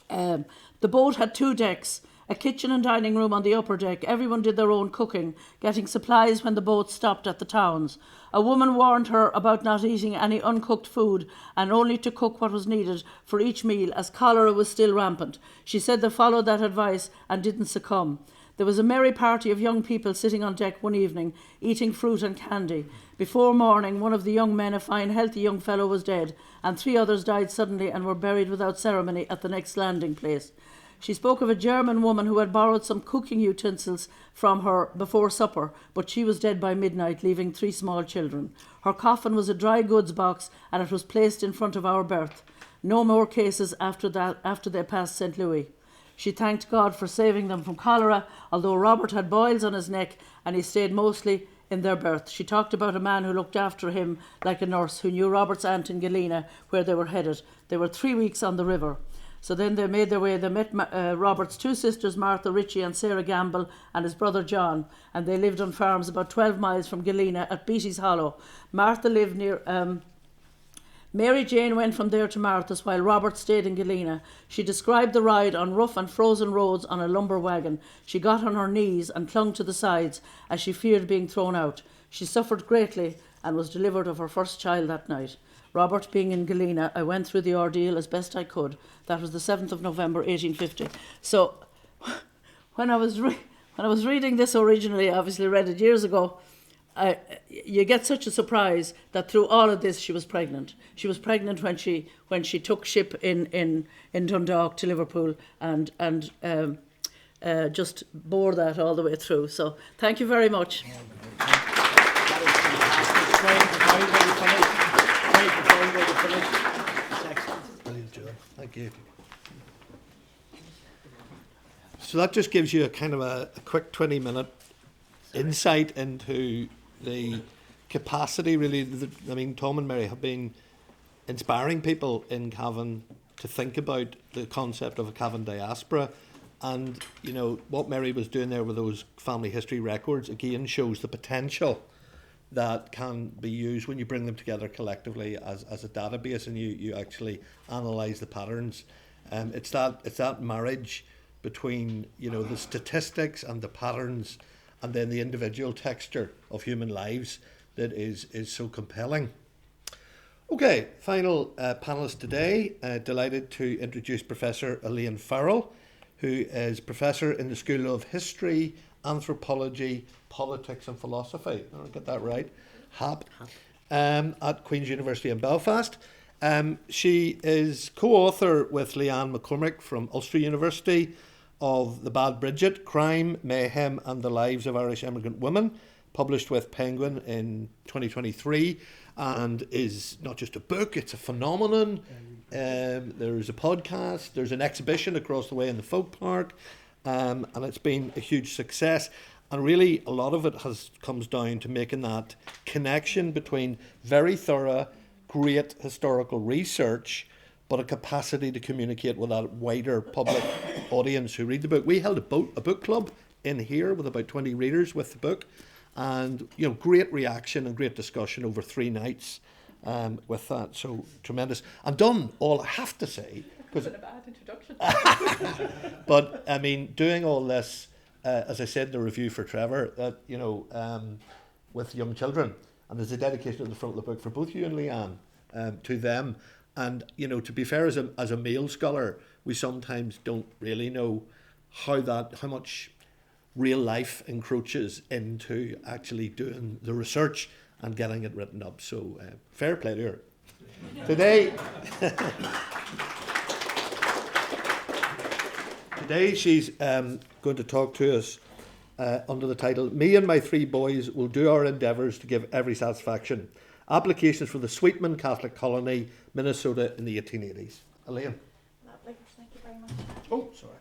the boat had 2 decks, a kitchen and dining room on the upper deck. Everyone did their own cooking, getting supplies when the boat stopped at the towns. A woman warned her about not eating any uncooked food and only to cook what was needed for each meal, as cholera was still rampant. She said they followed that advice and didn't succumb. There was a merry party of young people sitting on deck one evening, eating fruit and candy. Before morning, one of the young men, a fine, healthy young fellow, was dead, and 3 others died suddenly and were buried without ceremony at the next landing place. She spoke of a German woman who had borrowed some cooking utensils from her before supper, but she was dead by midnight, leaving 3 small children. Her coffin was a dry goods box, and it was placed in front of our berth. No more cases after they passed St. Louis. She thanked God for saving them from cholera, although Robert had boils on his neck and he stayed mostly in their berth. She talked about a man who looked after him like a nurse, who knew Robert's aunt in Galena, where they were headed. They were 3 weeks on the river. So then they made their way. They met Robert's two sisters, Martha Ritchie and Sarah Gamble, and his brother John, and they lived on farms about 12 miles from Galena at Beatty's Hollow. Martha lived near... Mary Jane went from there to Martha's while Robert stayed in Galena. She described the ride on rough and frozen roads on a lumber wagon. She got on her knees and clung to the sides as she feared being thrown out. She suffered greatly and was delivered of her first child that night. Robert being in Galena, I went through the ordeal as best I could. That was the 7th of November 1850. So when I was reading this originally, I obviously read it years ago, you get such a surprise that through all of this she was pregnant. She was pregnant when she took ship in Dundalk to Liverpool and just bore that all the way through. So thank you very much. Brilliant job. Thank you. So that just gives you a kind of a quick 20-minute insight into the capacity, really. I mean, Tom and Mary have been inspiring people in Cavan to think about the concept of a Cavan diaspora. And, you know, what Mary was doing there with those family history records, again, shows the potential that can be used when you bring them together collectively as a database and you actually analyse the patterns. It's that marriage between, you know, the statistics and the patterns and then the individual texture of human lives that is so compelling. Okay, final panellist today. Delighted to introduce Professor Elaine Farrell, who is Professor in the School of History, Anthropology, Politics and Philosophy. I don't get that right. HAP. At Queen's University in Belfast. She is co-author with Leanne McCormick from Ulster University of The Bad Bridget, Crime, Mayhem and the Lives of Irish Immigrant Women, published with Penguin in 2023, and is not just a book, it's a phenomenon. There's a podcast, there's an exhibition across the way in the Folk Park, and it's been a huge success. And really, a lot of it comes down to making that connection between very thorough, great historical research, but a capacity to communicate with that wider public audience who read the book. We held a book club in here with about 20 readers with the book, and you know, great reaction and great discussion over 3 nights with that. So tremendous. And done all, I have to say, because a bad introduction. But I mean, doing all this, as I said in the review for Trevor, that you know, with young children, and there's a dedication at the front of the book for both you and Leanne to them. And you know, to be fair, as a male scholar, we sometimes don't really know how much real life encroaches into actually doing the research and getting it written up. So fair play to her. Today she's going to talk to us under the title, "Me and my 3 boys will do our endeavours to give every satisfaction. Applications for the Sweetman Catholic Colony, Minnesota in the 1880s. Elaine. Lovely, thank you very much. Oh, sorry.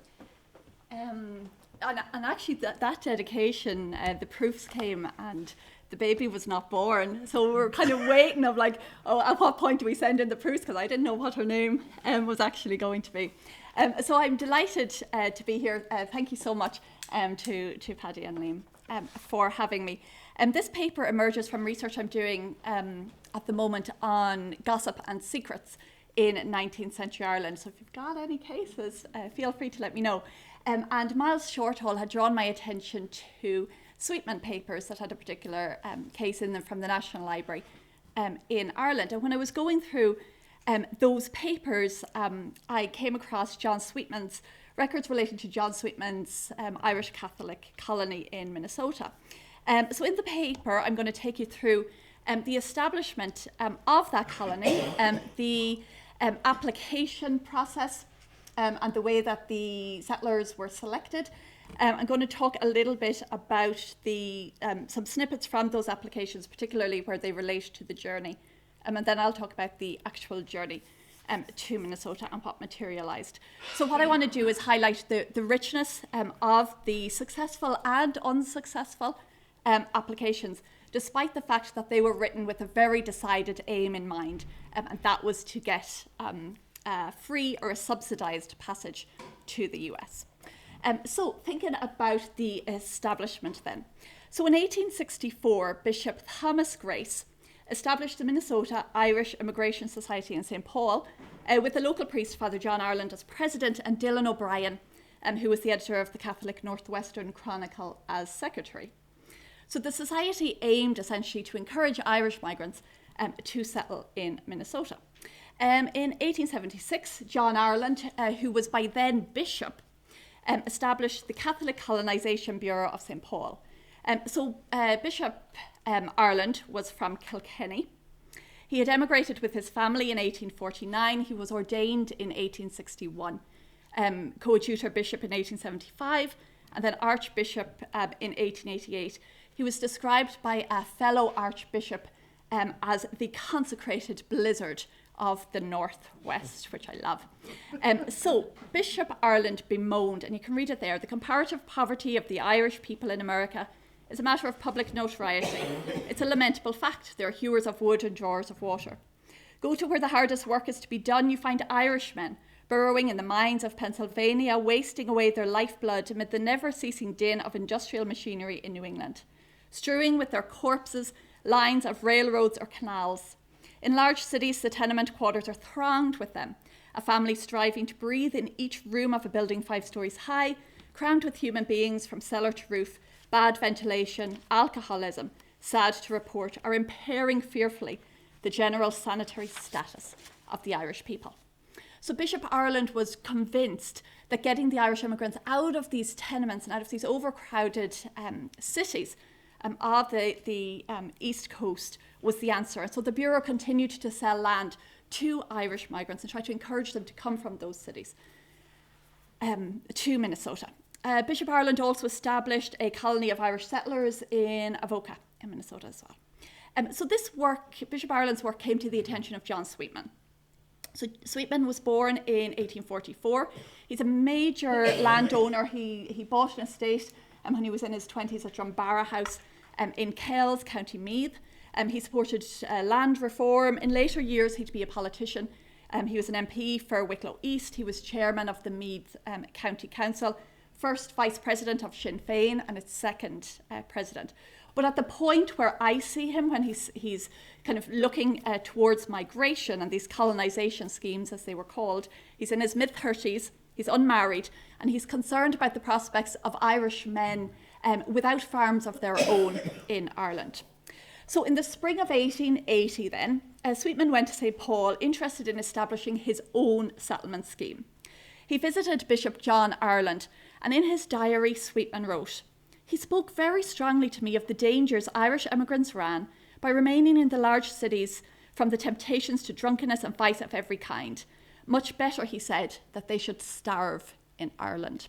And actually that dedication, the proofs came and the baby was not born. So we were kind of waiting of like, oh, at what point do we send in the proofs? Because I didn't know what her name was actually going to be. So I'm delighted to be here. Thank you so much to Paddy and Liam for having me. This paper emerges from research I'm doing at the moment on gossip and secrets in 19th century Ireland. So if you've got any cases, feel free to let me know. And Miles Shorthall had drawn my attention to Sweetman papers that had a particular case in them from the National Library in Ireland. And when I was going through those papers, I came across John Sweetman's records relating to John Sweetman's Irish Catholic Colony in Minnesota. So in the paper, I'm going to take you through the establishment of that colony, the application process, and the way that the settlers were selected. I'm going to talk a little bit about some snippets from those applications, particularly where they relate to the journey. And then I'll talk about the actual journey to Minnesota and what materialised. So what I want to do is highlight the richness of the successful and unsuccessful applications, despite the fact that they were written with a very decided aim in mind, and that was to get free or a subsidised passage to the US. So thinking about the establishment then. So in 1864, Bishop Thomas Grace established the Minnesota Irish Immigration Society in St. Paul with the local priest, Father John Ireland, as president and Dylan O'Brien, who was the editor of the Catholic Northwestern Chronicle, as secretary. So the society aimed essentially to encourage Irish migrants to settle in Minnesota. In 1876, John Ireland, who was by then bishop, established the Catholic Colonization Bureau of St. Paul. Bishop Ireland was from Kilkenny. He had emigrated with his family in 1849. He was ordained in 1861, coadjutor bishop in 1875, and then archbishop in 1888. He was described by a fellow archbishop as the consecrated blizzard of the Northwest, which I love. So Bishop Ireland bemoaned, and you can read it there, the comparative poverty of the Irish people in America is a matter of public notoriety. It's a lamentable fact. There are hewers of wood and drawers of water. Go to where the hardest work is to be done, you find Irishmen burrowing in the mines of Pennsylvania, wasting away their lifeblood amid the never-ceasing din of industrial machinery in New England, strewing with their corpses lines of railroads or canals. In large cities, the tenement quarters are thronged with them, a family striving to breathe in each room of a building 5 stories high, crammed with human beings from cellar to roof. Bad ventilation, alcoholism, sad to report, are impairing fearfully the general sanitary status of the Irish people. So Bishop Ireland was convinced that getting the Irish immigrants out of these tenements and out of these overcrowded cities of the East Coast was the answer. And so the Bureau continued to sell land to Irish migrants and try to encourage them to come from those cities to Minnesota. Bishop Ireland also established a colony of Irish settlers in Avoca in Minnesota as well. So this work, Bishop Ireland's work, came to the attention of John Sweetman. So Sweetman was born in 1844. He's a major landowner. He bought an estate when he was in his 20s at Drumbarra House in Kells, County Meath. He supported land reform. In later years, he'd be a politician. He was an MP for Wicklow East. He was chairman of the Meath County Council, first vice president of Sinn Féin and its second president. But at the point where I see him, when he's kind of looking towards migration and these colonisation schemes, as they were called, he's in his mid-30s, he's unmarried, and he's concerned about the prospects of Irish men without farms of their own in Ireland. So in the spring of 1880 then, Sweetman went to St. Paul, interested in establishing his own settlement scheme. He visited Bishop John Ireland, and in his diary, Sweetman wrote, "He spoke very strongly to me of the dangers Irish emigrants ran by remaining in the large cities from the temptations to drunkenness and vice of every kind. Much better, he said, that they should starve in Ireland."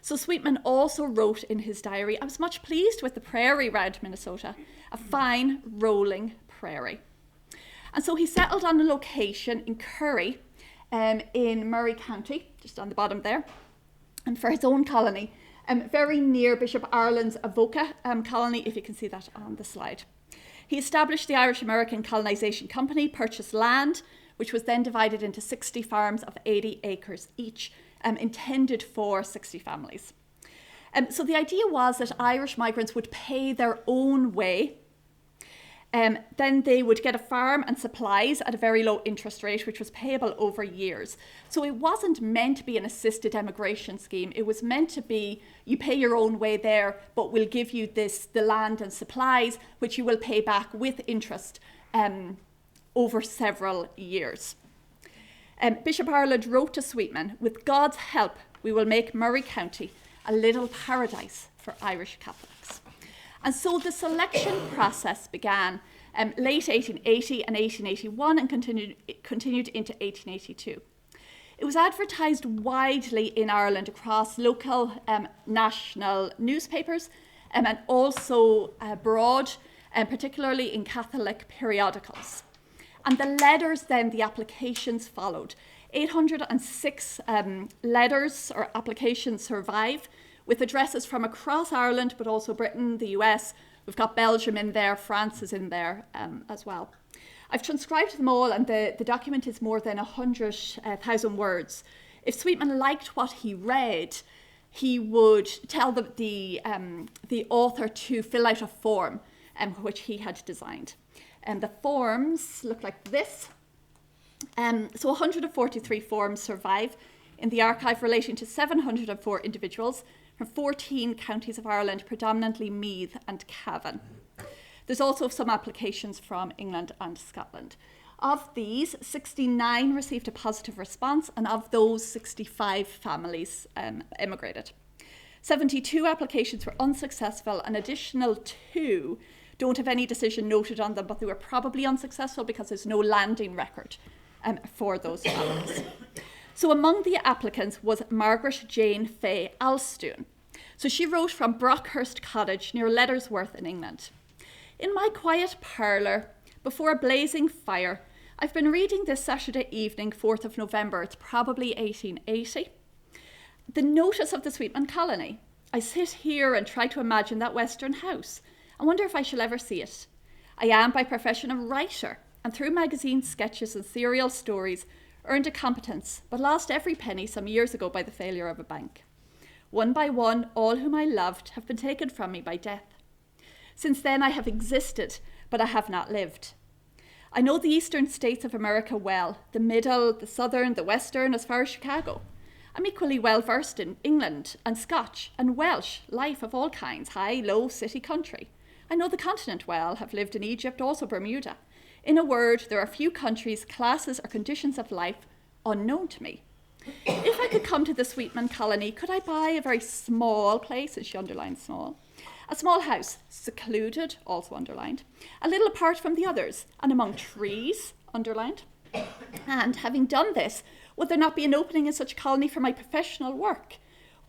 So Sweetman also wrote in his diary, "I was much pleased with the prairie round Minnesota, a fine rolling prairie." And so he settled on a location in Curry, in Murray County, just on the bottom there, and for his own colony, very near Bishop Ireland's Avoca colony, if you can see that on the slide. He established the Irish American Colonization Company, purchased land, which was then divided into 60 farms of 80 acres each, intended for 60 families. So the idea was that Irish migrants would pay their own way. Then they would get a farm and supplies at a very low interest rate, which was payable over years. So it wasn't meant to be an assisted emigration scheme. It was meant to be, you pay your own way there, but we'll give you the land and supplies, which you will pay back with interest over several years. Bishop Ireland wrote to Sweetman, "With God's help, we will make Murray County a little paradise for Irish Catholics." And so the selection process began late 1880 and 1881 and continued into 1882. It was advertised widely in Ireland across local national newspapers and also abroad, particularly in Catholic periodicals. And the letters then, the applications followed. 806 letters or applications survive, with addresses from across Ireland, but also Britain, the US, We've got Belgium in there, France is in there as well. I've transcribed them all, and the document is more than 100,000 words. If Sweetman liked what he read, he would tell the author to fill out a form which he had designed. And the forms look like this. So 143 forms survive in the archive relating to 704 individuals from 14 counties of Ireland, predominantly Meath and Cavan. There's also some applications from England and Scotland. Of these, 69 received a positive response, and of those, 65 families emigrated. 72 applications were unsuccessful. An additional 2 don't have any decision noted on them, but they were probably unsuccessful because there's no landing record for those families. So among the applicants was Margaret Jane Fay Alstoun. So she wrote from Brockhurst Cottage near Lettersworth in England. In my quiet parlour, before a blazing fire, I've been reading this Saturday evening, 4th of November, it's probably 1880, the notice of the Sweetman Colony. I sit here and try to imagine that Western house. I wonder if I shall ever see it. I am by profession a writer, and through magazine sketches and serial stories earned a competence, but lost every penny some years ago by the failure of a bank. One by one, all whom I loved have been taken from me by death. Since then I have existed, but I have not lived. I know the eastern states of America well, the middle, the southern, the western, as far as Chicago. I'm equally well versed in England and Scotch and Welsh, life of all kinds, high, low, city, country. I know the continent well, have lived in Egypt, also Bermuda. In a word, there are few countries, classes, or conditions of life unknown to me. If I could come to the Sweetman Colony, could I buy a very small place, and she underlined small, a small house, secluded, also underlined, a little apart from the others, and among trees, underlined. And having done this, would there not be an opening in such a colony for my professional work?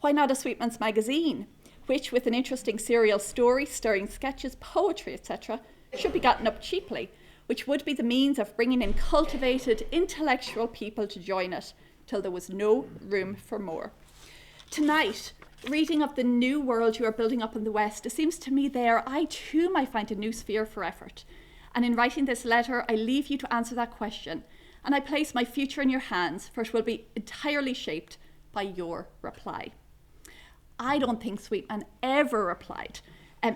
Why not a Sweetman's magazine, which, with an interesting serial story, stirring sketches, poetry, etc., should be gotten up cheaply, which would be the means of bringing in cultivated, intellectual people to join it, till there was no room for more. Tonight, reading of the new world you are building up in the West, it seems to me there I too might find a new sphere for effort. And in writing this letter, I leave you to answer that question, and I place my future in your hands, for it will be entirely shaped by your reply. I don't think Sweetman ever replied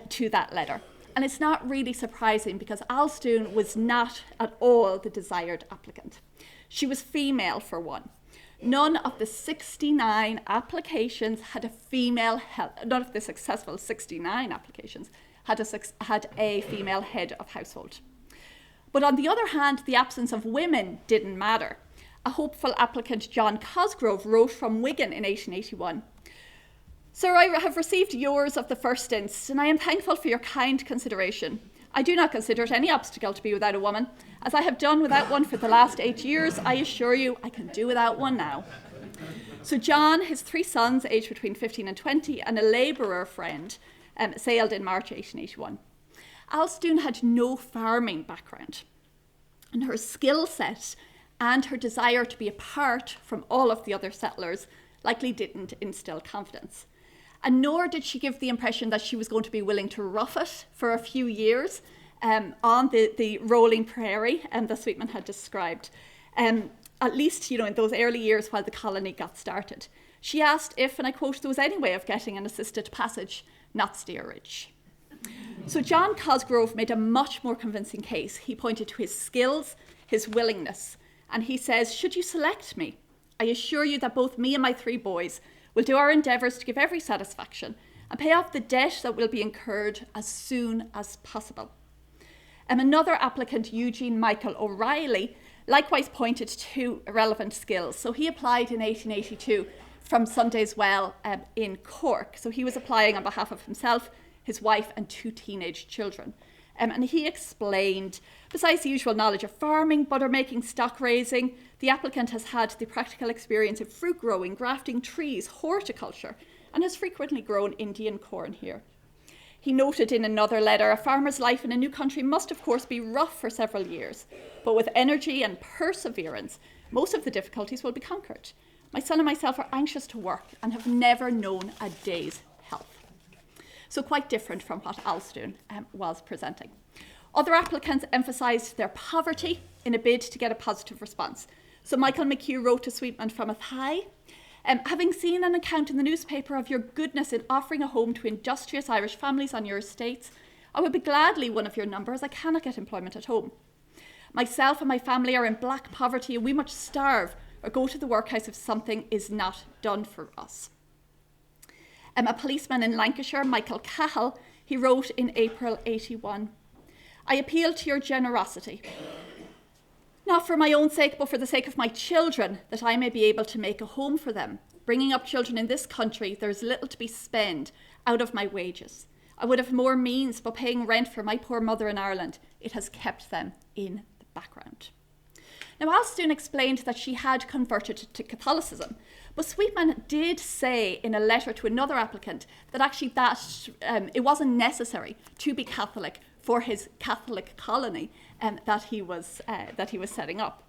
to that letter. And it's not really surprising because Alstoun was not at all the desired applicant. She was female, for one. None of the 69 applications had a female head, none of the successful 69 applications had a female head of household. But on the other hand, the absence of women didn't matter. A hopeful applicant, John Cosgrove, wrote from Wigan in 1881, "Sir, I have received yours of the first inst, and I am thankful for your kind consideration. I do not consider it any obstacle to be without a woman. As I have done without one for the last 8 years, I assure you I can do without one now." So John, his 3 sons, aged between 15 and 20, and a labourer friend, sailed in March 1881. Alstoun had no farming background, and her skill set and her desire to be apart from all of the other settlers likely didn't instill confidence. And nor did she give the impression that she was going to be willing to rough it for a few years on the rolling prairie that Sweetman had described, at least, in those early years while the colony got started. She asked if, and I quote, there was any way of getting an assisted passage, not steerage. So John Cosgrove made a much more convincing case. He pointed to his skills, his willingness, and he says, "Should you select me, I assure you that both me and my 3 boys will do our endeavours to give every satisfaction and pay off the debt that will be incurred as soon as possible." Another applicant, Eugene Michael O'Reilly, likewise pointed to relevant skills. So he applied in 1882 from Sunday's Well in Cork. So he was applying on behalf of himself, his wife, and 2 teenage children. And he explained, besides the usual knowledge of farming, butter making, stock raising, the applicant has had the practical experience of fruit growing, grafting trees, horticulture, and has frequently grown Indian corn here. He noted in another letter, a farmer's life in a new country must of course be rough for several years, but with energy and perseverance, most of the difficulties will be conquered. My son and myself are anxious to work and have never known a day's health. So quite different from what Alstoun was presenting. Other applicants emphasised their poverty in a bid to get a positive response. So Michael McHugh wrote to Sweetman from Athy, having seen an account in the newspaper of your goodness in offering a home to industrious Irish families on your estates, I would be gladly one of your number, as I cannot get employment at home. Myself and my family are in black poverty, and we must starve or go to the workhouse if something is not done for us. A policeman in Lancashire, Michael Cahill, he wrote in April 81, I appeal to your generosity, not for my own sake, but for the sake of my children, that I may be able to make a home for them. Bringing up children in this country, there is little to be spent out of my wages. I would have more means, but paying rent for my poor mother in Ireland, it has kept them in the background. Now, Alstoun explained that she had converted to Catholicism, but Sweetman did say in a letter to another applicant that actually it wasn't necessary to be Catholic for his Catholic colony that he was setting up.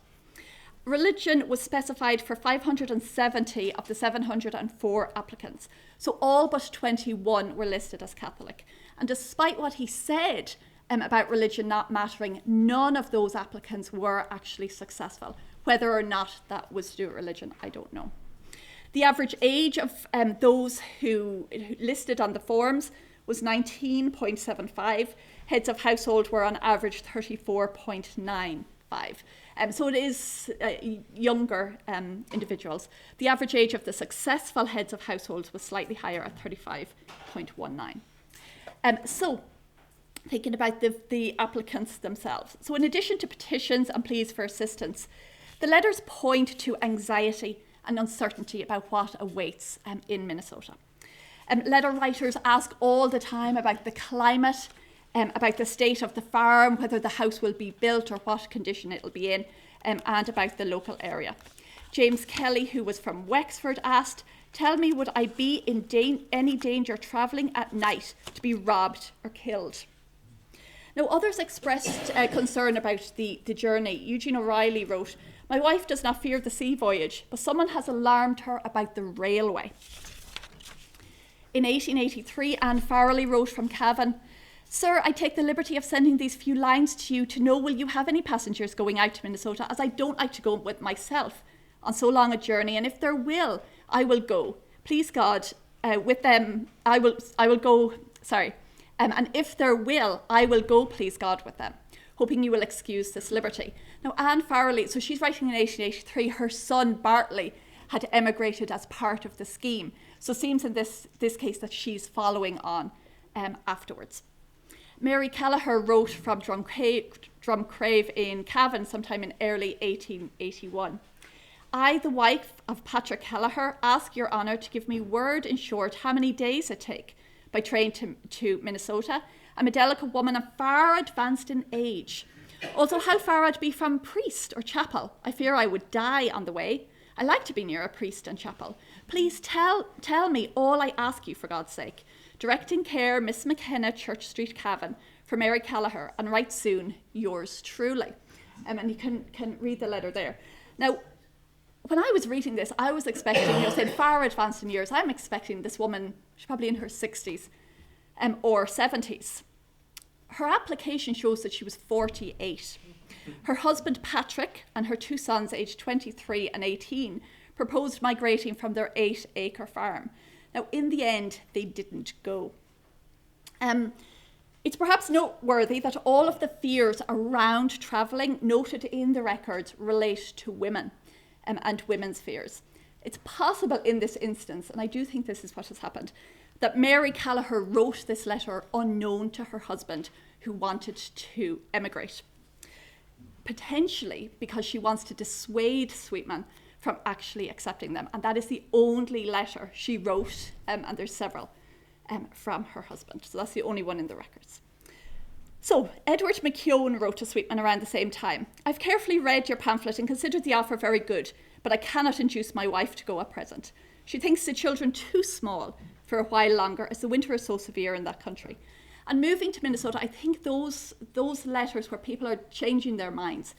Religion was specified for 570 of the 704 applicants, so all but 21 were listed as Catholic. And despite what he said about religion not mattering, none of those applicants were actually successful. Whether or not that was to do with religion, I don't know. The average age of those who listed on the forms was 19.75. Heads of household were on average 34.95. So it is younger individuals. The average age of the successful heads of households was slightly higher at 35.19. So thinking about the applicants themselves. So in addition to petitions and pleas for assistance, the letters point to anxiety and uncertainty about what awaits in Minnesota. Letter writers ask all the time about the climate, about the state of the farm, whether the house will be built or what condition it'll be in, and about the local area. James Kelly, who was from Wexford, asked, tell me, would I be in any danger travelling at night to be robbed or killed? Now, others expressed concern about the journey. Eugene O'Reilly wrote, my wife does not fear the sea voyage, but someone has alarmed her about the railway. In 1883, Anne Farrell wrote from Cavan, Sir, I take the liberty of sending these few lines to you to know will you have any passengers going out to Minnesota, as I don't like to go with myself on so long a journey, and if there will, I will go. Please God, with them, I will go, and if there will, I will go, please God, with them, hoping you will excuse this liberty. Now, Anne Farrell, so she's writing in 1883, her son Bartley had emigrated as part of the scheme. So it seems in this case that she's following on afterwards. Mary Kelleher wrote from Drumcrave in Cavan sometime in early 1881. I, the wife of Patrick Kelleher, ask your honour to give me word in short how many days it take by train to Minnesota. I'm a delicate woman and far advanced in age. Also, how far I'd be from priest or chapel. I fear I would die on the way. I like to be near a priest and chapel. Please tell me all I ask you, for God's sake. Directing care, Miss McKenna, Church Street, Cavan, for Mary Kelleher, and write soon, yours truly. And you can read the letter there. Now, when I was reading this, I was expecting, saying far advanced in years, I'm expecting this woman, she's probably in her 60s or 70s. Her application shows that she was 48. Her husband, Patrick, and her two sons, aged 23 and 18, proposed migrating from their 8-acre farm. Now, in the end, they didn't go. It's perhaps noteworthy that all of the fears around travelling noted in the records relate to women and women's fears. It's possible in this instance, and I do think this is what has happened, that Mary Kelleher wrote this letter unknown to her husband who wanted to emigrate. Potentially because she wants to dissuade Sweetman from actually accepting them. And that is the only letter she wrote, and there's several, from her husband. So that's the only one in the records. So Edward McKeown wrote to Sweetman around the same time. I've carefully read your pamphlet and considered the offer very good, but I cannot induce my wife to go at present. She thinks the children too small for a while longer, as the winter is so severe in that country. And moving to Minnesota, I think those letters where people are changing their minds,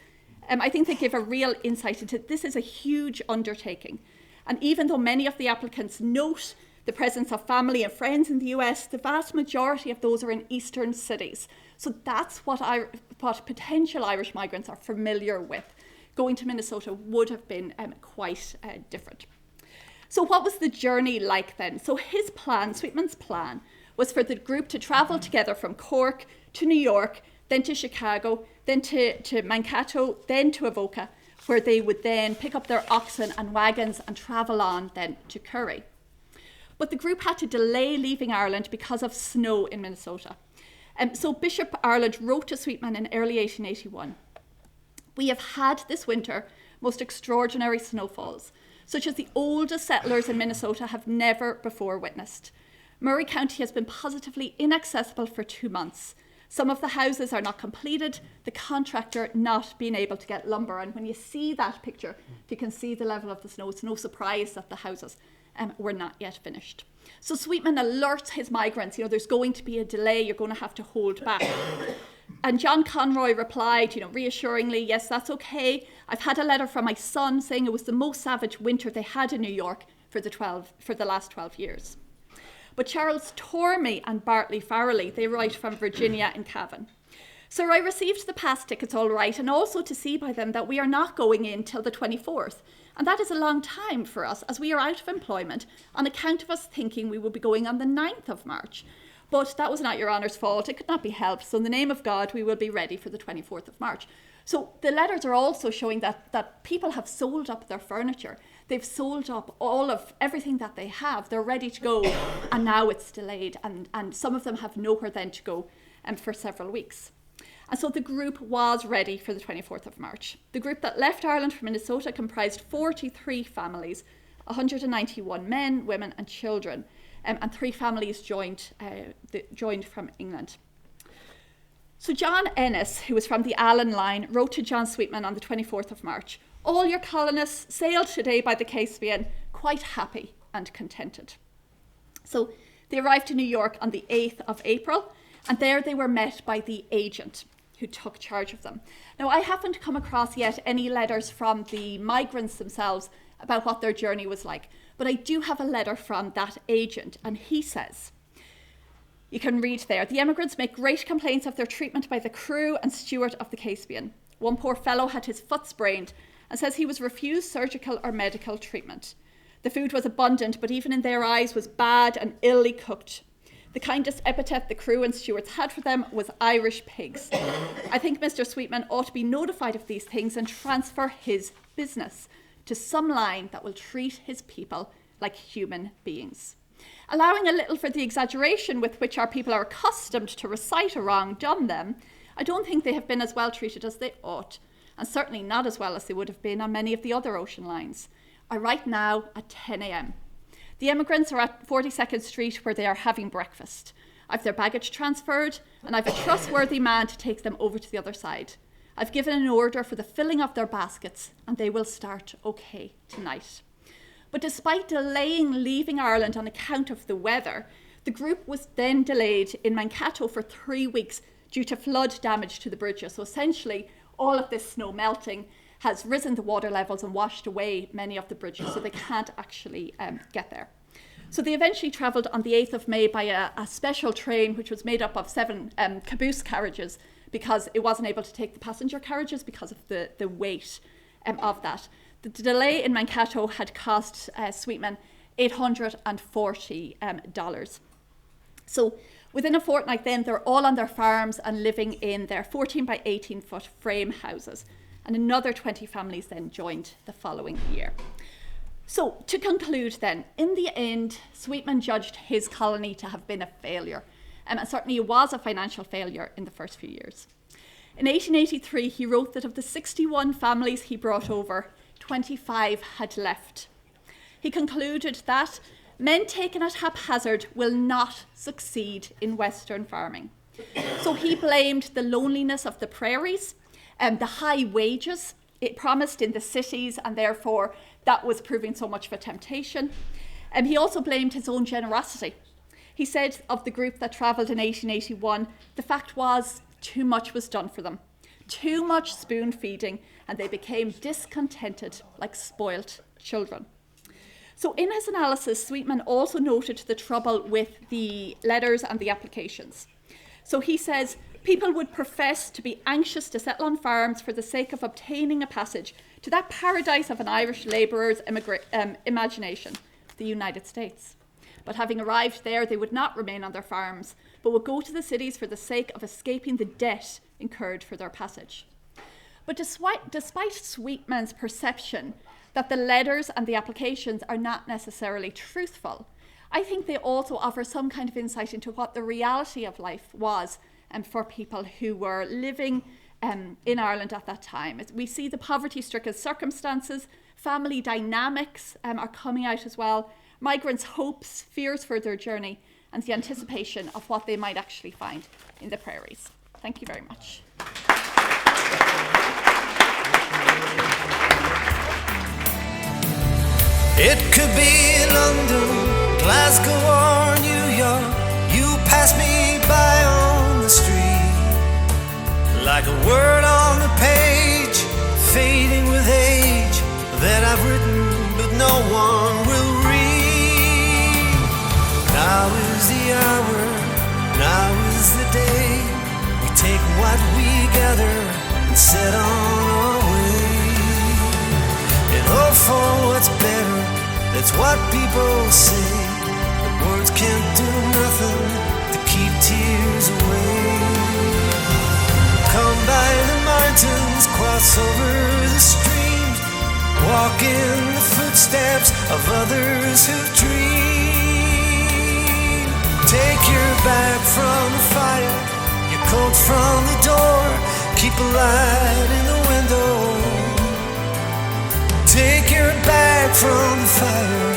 I think they give a real insight into this is a huge undertaking. And even though many of the applicants note the presence of family and friends in the US, the vast majority of those are in eastern cities. So that's what potential Irish migrants are familiar with. Going to Minnesota would have been quite different. So what was the journey like then? So his plan, Sweetman's plan, was for the group to travel together from Cork to New York, then to Chicago, then to Mankato, then to Avoca, where they would then pick up their oxen and wagons and travel on then to Curry. But the group had to delay leaving Ireland because of snow in Minnesota. So Bishop Ireland wrote to Sweetman in early 1881, "We have had this winter most extraordinary snowfalls, such as the oldest settlers in Minnesota have never before witnessed. Murray County has been positively inaccessible for 2 months. Some of the houses are not completed, the contractor not being able to get lumber." And when you see that picture, you can see the level of the snow. It's no surprise that the houses were not yet finished. So Sweetman alerts his migrants, there's going to be a delay, you're going to have to hold back. And John Conroy replied, reassuringly, "Yes, that's okay. I've had a letter from my son saying it was the most savage winter they had in New York for the last 12 years. But Charles Tormey and Bartley Farrelly, they write from Virginia and Cavan. "Sir, I received the pass tickets all right, and also to see by them that we are not going in till the 24th. And that is a long time for us, as we are out of employment, on account of us thinking we would be going on the 9th of March. But that was not your honour's fault. It could not be helped. So in the name of God, we will be ready for the 24th of March. So the letters are also showing that people have sold up their furniture. They've sold up everything that they have. They're ready to go, and now it's delayed. And some of them have nowhere then to go for several weeks. And so the group was ready for the 24th of March. The group that left Ireland from Minnesota comprised 43 families, 191 men, women and children, and 3 families joined from England. So John Ennis, who was from the Allen line, wrote to John Sweetman on the 24th of March, "All your colonists sailed today by the Caspian, quite happy and contented." So they arrived in New York on the 8th of April, and there they were met by the agent who took charge of them. Now, I haven't come across yet any letters from the migrants themselves about what their journey was like, but I do have a letter from that agent, and he says, you can read there, "The emigrants make great complaints of their treatment by the crew and steward of the Caspian. One poor fellow had his foot sprained and says he was refused surgical or medical treatment. The food was abundant, but even in their eyes was bad and illy cooked. The kindest epithet the crew and stewards had for them was Irish pigs. I think Mr. Sweetman ought to be notified of these things and transfer his business to some line that will treat his people like human beings. Allowing a little for the exaggeration with which our people are accustomed to recite a wrong done them, I don't think they have been as well treated as they ought, and certainly not as well as they would have been on many of the other ocean lines. I write now at 10 a.m. The emigrants are at 42nd Street where they are having breakfast. I've their baggage transferred, and I've a trustworthy man to take them over to the other side. I've given an order for the filling of their baskets, and they will start okay tonight." But despite delaying leaving Ireland on account of the weather, the group was then delayed in Mankato for 3 weeks due to flood damage to the bridges. So essentially, all of this snow melting has risen the water levels and washed away many of the bridges, so they can't actually get there. So they eventually travelled on the 8th of May by a special train, which was made up of 7 caboose carriages, because it wasn't able to take the passenger carriages because of the weight of that. The delay in Mankato had cost Sweetman $840. So within a fortnight then, they're all on their farms and living in their 14 by 18 foot frame houses. And another 20 families then joined the following year. So to conclude then, in the end, Sweetman judged his colony to have been a failure. And certainly it was a financial failure in the first few years. In 1883, he wrote that of the 61 families he brought over, 25 had left. He concluded that men taken at haphazard will not succeed in Western farming. So he blamed the loneliness of the prairies and the high wages it promised in the cities, and therefore that was proving so much of a temptation. And he also blamed his own generosity. He said of the group that travelled in 1881, the fact was too much was done for them, too much spoon feeding, and they became discontented like spoilt children. So in his analysis, Sweetman also noted the trouble with the letters and the applications. So he says, people would profess to be anxious to settle on farms for the sake of obtaining a passage to that paradise of an Irish labourer's imagination, the United States. But having arrived there, they would not remain on their farms, but would go to the cities for the sake of escaping the debt incurred for their passage. But despite Sweetman's perception that the letters and the applications are not necessarily truthful, I think they also offer some kind of insight into what the reality of life was for people who were living in Ireland at that time. We see the poverty-stricken circumstances, family dynamics are coming out as well, migrants' hopes, fears for their journey, and the anticipation of what they might actually find in the prairies. Thank you very much. It could be London, Glasgow or New York. You pass me by on the street, like a word on the page, fading with age, that I've written but no one will read. Now is the hour, now is the day, we take what we gather and set on our way. And hope for what's better, that's what people say, but words can't do nothing to keep tears away. Come by the mountains, cross over the streams, walk in the footsteps of others who've dreamed. Take your bag from the fire, your coat from the door, keep a light in the window. Take your bag from the fire,